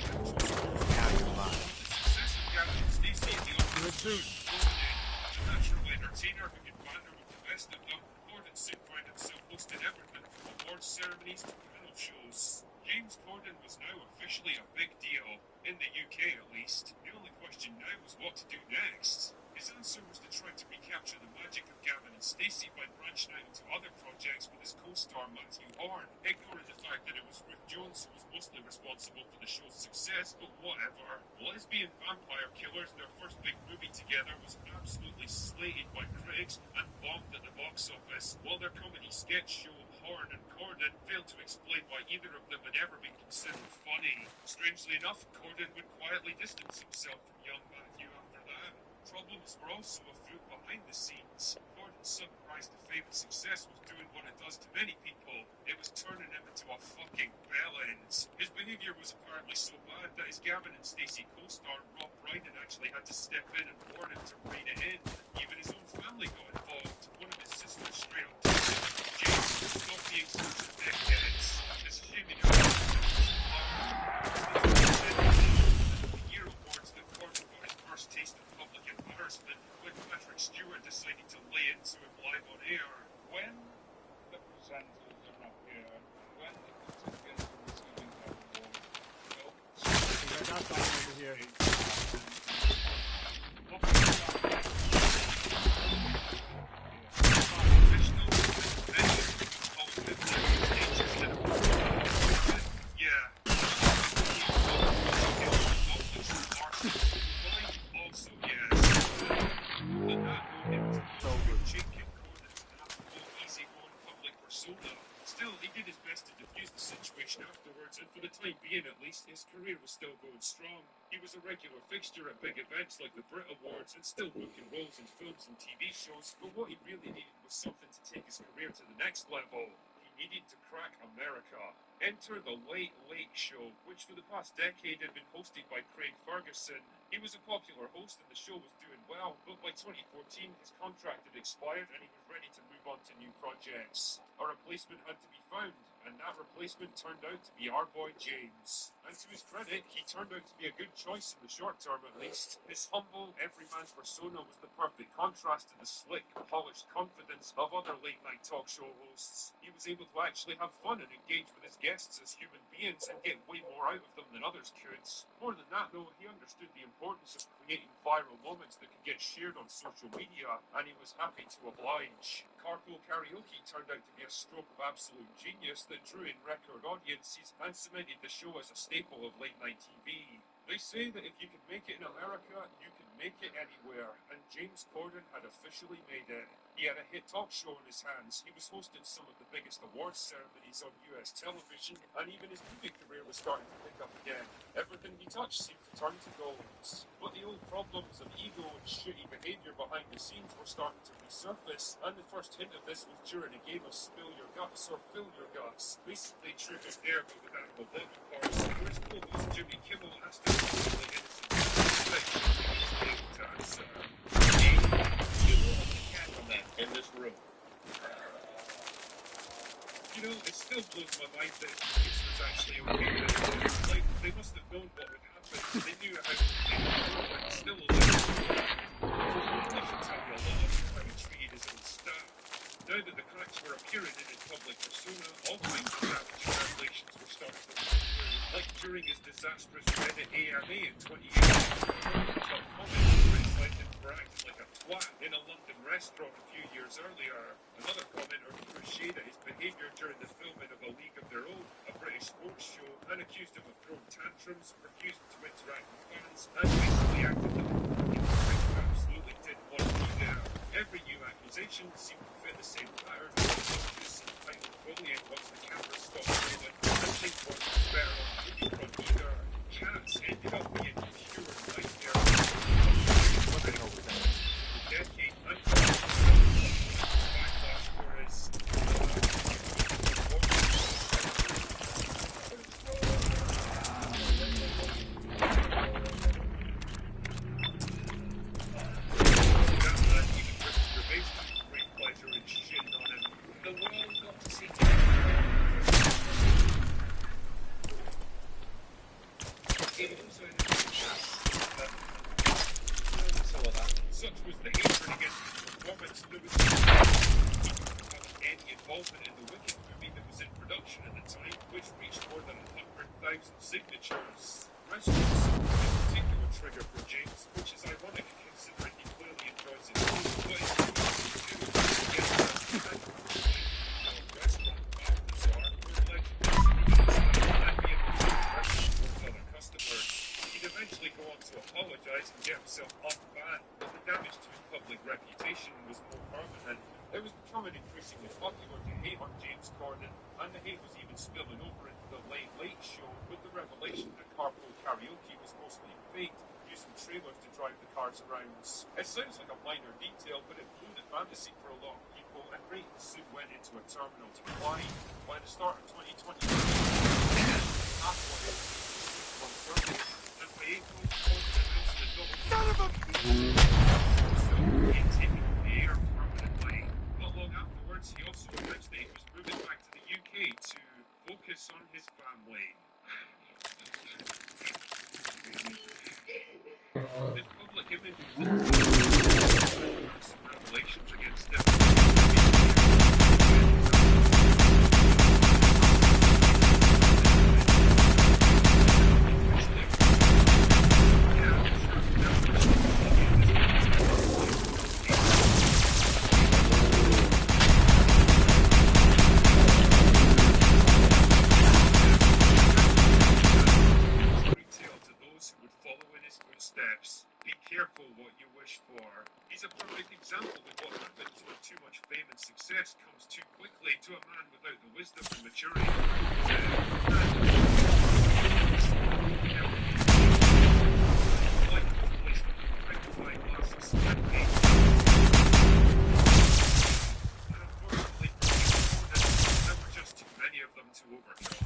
success of Gavin and Stacey in the office. A natural entertainer who could banter with the best of them, Corden soon found himself hosting everything from awards ceremonies to panel shows. James Corden was now officially a big deal, in the UK at least. The only question now was what to do next. His answer was to try to recapture the magic of Gavin and Stacey by branching out into other projects with his co-star Matthew Horn, ignoring the fact that it was Ruth Jones who was mostly responsible for the show's success, but whatever. Lesbian vampire killers, their first big movie together, was absolutely slated by critics and bombed at the box office, while their comedy sketch show Horn and Corden failed to explain why either of them had ever been considered funny. Strangely enough, Corden would quietly distance himself from young Matthew after that. Problems were also afoot behind the scenes. Corden's sudden rise to fame and success was doing what it does to many people. It was turning him into a fucking bellend. His behaviour was apparently so bad that his Gavin and Stacey co-star Rob Brydon actually had to step in and warn him to rein it in. Even his own family got involved. One of his sisters straight up told him, James, stop being such a dickhead. It's a shame he got the year awards that Corden got his first taste of public embarrassment when Patrick Stewart decided to lay into him live on air. When the presenters are not here, when the contingent is receiving their reward, I got something over here. Still, he did his best to defuse the situation afterwards, and for the time being at least, his career was still going strong. He was a regular fixture at big events like the Brit Awards and still booking roles in films and TV shows, but what he really needed was something to take his career to the next level. He needed to crack America. Enter the Late Late Show, which for the past decade had been hosted by Craig Ferguson. He was a popular host and the show was doing well, but by 2014 his contract had expired and he was ready to move on to new projects. A replacement had to be found, and that replacement turned out to be our boy James. And to his credit, he turned out to be a good choice in the short term at least. His humble, everyman persona was the perfect contrast to the slick, polished confidence of other late night talk show hosts. He was able to actually have fun and engage with his guests guests as human beings and get way more out of them than others could. More than that, though, he understood the importance of creating viral moments that could get shared on social media, and he was happy to oblige. Carpool karaoke turned out to be a stroke of absolute genius that drew in record audiences and cemented the show as a staple of late-night TV. They say that if you can make it in America, you can make it anywhere, and James Corden had officially made it. He had a hit talk show in his hands, he was hosting some of the biggest awards ceremonies on US television, and even his movie career was starting to pick up again. Everything he touched seemed to turn to gold. But the old problems of ego and shitty behaviour behind the scenes were starting to resurface, and the first hint of this was during a game of Spill Your Guts or Fill Your Guts. Basically, truth or dare, but with animal body parts, where his co-host Jimmy Kimmel asked him completely innocent questions he was able to answer. Hey, you know what the cat on that in this room? You know, it still blows my mind that this was actually okay. Like, they must have known what would happen. They knew how to play the role and still allowed it. They should tell you a lot of how he treated his own staff. Now that the cracks were appearing in his public persona, all kinds of savage revelations were starting to come through. Like during his disastrous Reddit AMA in 2018, top comments criticized him for acting like a twat in a London restaurant a few years earlier. Another commenter threw shade at his behaviour during the filming of A League of Their Own, a British sports show, and accused him of throwing tantrums, refusing to interact with fans, and basically acted like he absolutely didn't want to be there. Every new accusation seemed to fit the same pattern of obnoxious and entitled bullying once the camera stopped rolling, and things weren't better on the movie front either. Cats ended up being pure nightmare. What the hell was that? The decade and backlash, whereas such was the hatred against his performance, there was any involvement in the Wicked movie that was in production at the time, which reached more than 100,000 signatures. Restaurants in particular trigger for James, which is ironic considering he clearly enjoys it, but it's restaurant Balthazar were allegedly and be able to restaurant towards other customers. He'd eventually go on to apologise and get himself unbanned, but the damage to his public reputation was more permanent. It was becoming increasingly popular to hate on James Corden, and the hate was even spilling over into the Late Late Show with the revelation that carpool karaoke was mostly faked, using trailers to drive the cars around. It sounds like a minor detail, but it blew the fantasy for a lot of people, and ratings soon went into a terminal decline. By the start of 2020, halfway, 1/3, and by April, Corden announced the double son of a taking the air permanently. Not long afterwards, he also announced that he was moving back to the UK to focus on his family. His public image was some revelations against him. Steps. Be careful what you wish for. He's a perfect example of what happens when too much fame and success comes too quickly to a man without the wisdom and maturity. And unfortunately, there were just too many of them to overcome.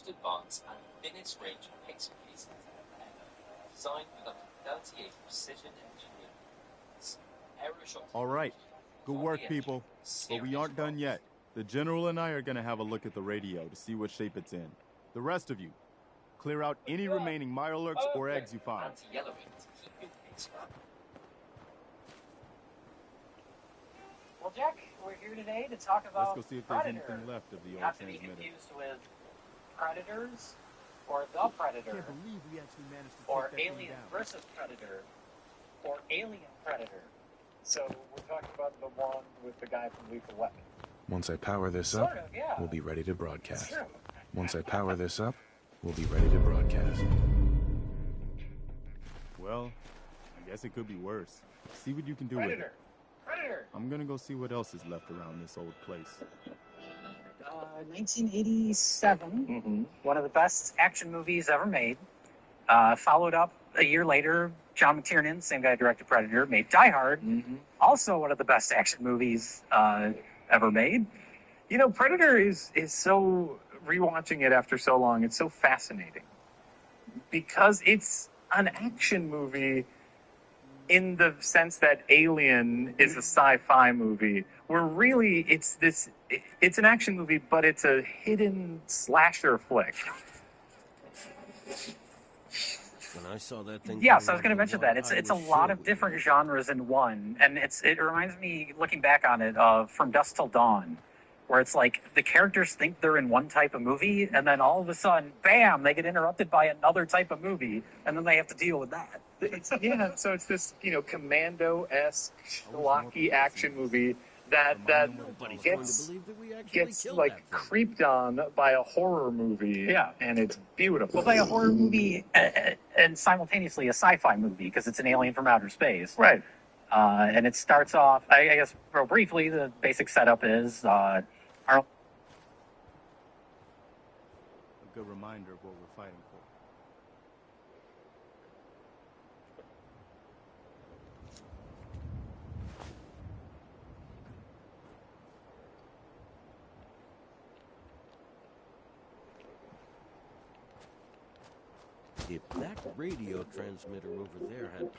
most advanced and thinnest range of pixel casings ever, designed with up to 38 precision engineering. All right. Good work, people. But we aren't done yet. The General and I are going to have a look at the radio to see what shape it's in. The rest of you, clear out any remaining Mirelurks or eggs you find. Well, Jack, we're here today to talk about Let's go see if there's Predator. anything left of the old Not to be transmitter. confused with Predators, or The Predator, I can't believe we actually managed to or take that thing Alien down. versus Predator, or Alien Predator. So we're talking about the one with the guy from Lethal Weapon. Once I power this up, Sort of, yeah. we'll be ready to broadcast. True. Once I power this up, we'll be ready to broadcast. Well, I guess it could be worse. See what you can do with it. Predator! I'm gonna go see what else is left around this old place. 1987, one of the best action movies ever made. Followed up a year later, John McTiernan, same guy who directed Predator, made Die Hard. Also one of the best action movies ever made. You know, Predator is so, rewatching it after so long, it's so fascinating. Because it's an action movie in the sense that Alien is a sci-fi movie, where really it's an action movie, but it's a hidden slasher flick. When I saw that thing... Yes, I was going to mention that. It's a lot of different genres in one, and it reminds me, looking back on it, of From Dusk Till Dawn, where it's like the characters think they're in one type of movie, and then all of a sudden, bam, they get interrupted by another type of movie, and then they have to deal with that. So it's this, Commando-esque, schlocky action movie that gets like creeped on by a horror movie. Yeah. And it's beautiful. Well, by a horror movie and simultaneously a sci-fi movie, because it's an alien from outer space. Right. And it starts off, I guess, real briefly, the basic setup is A good reminder of what we're fighting for. If that radio transmitter over there had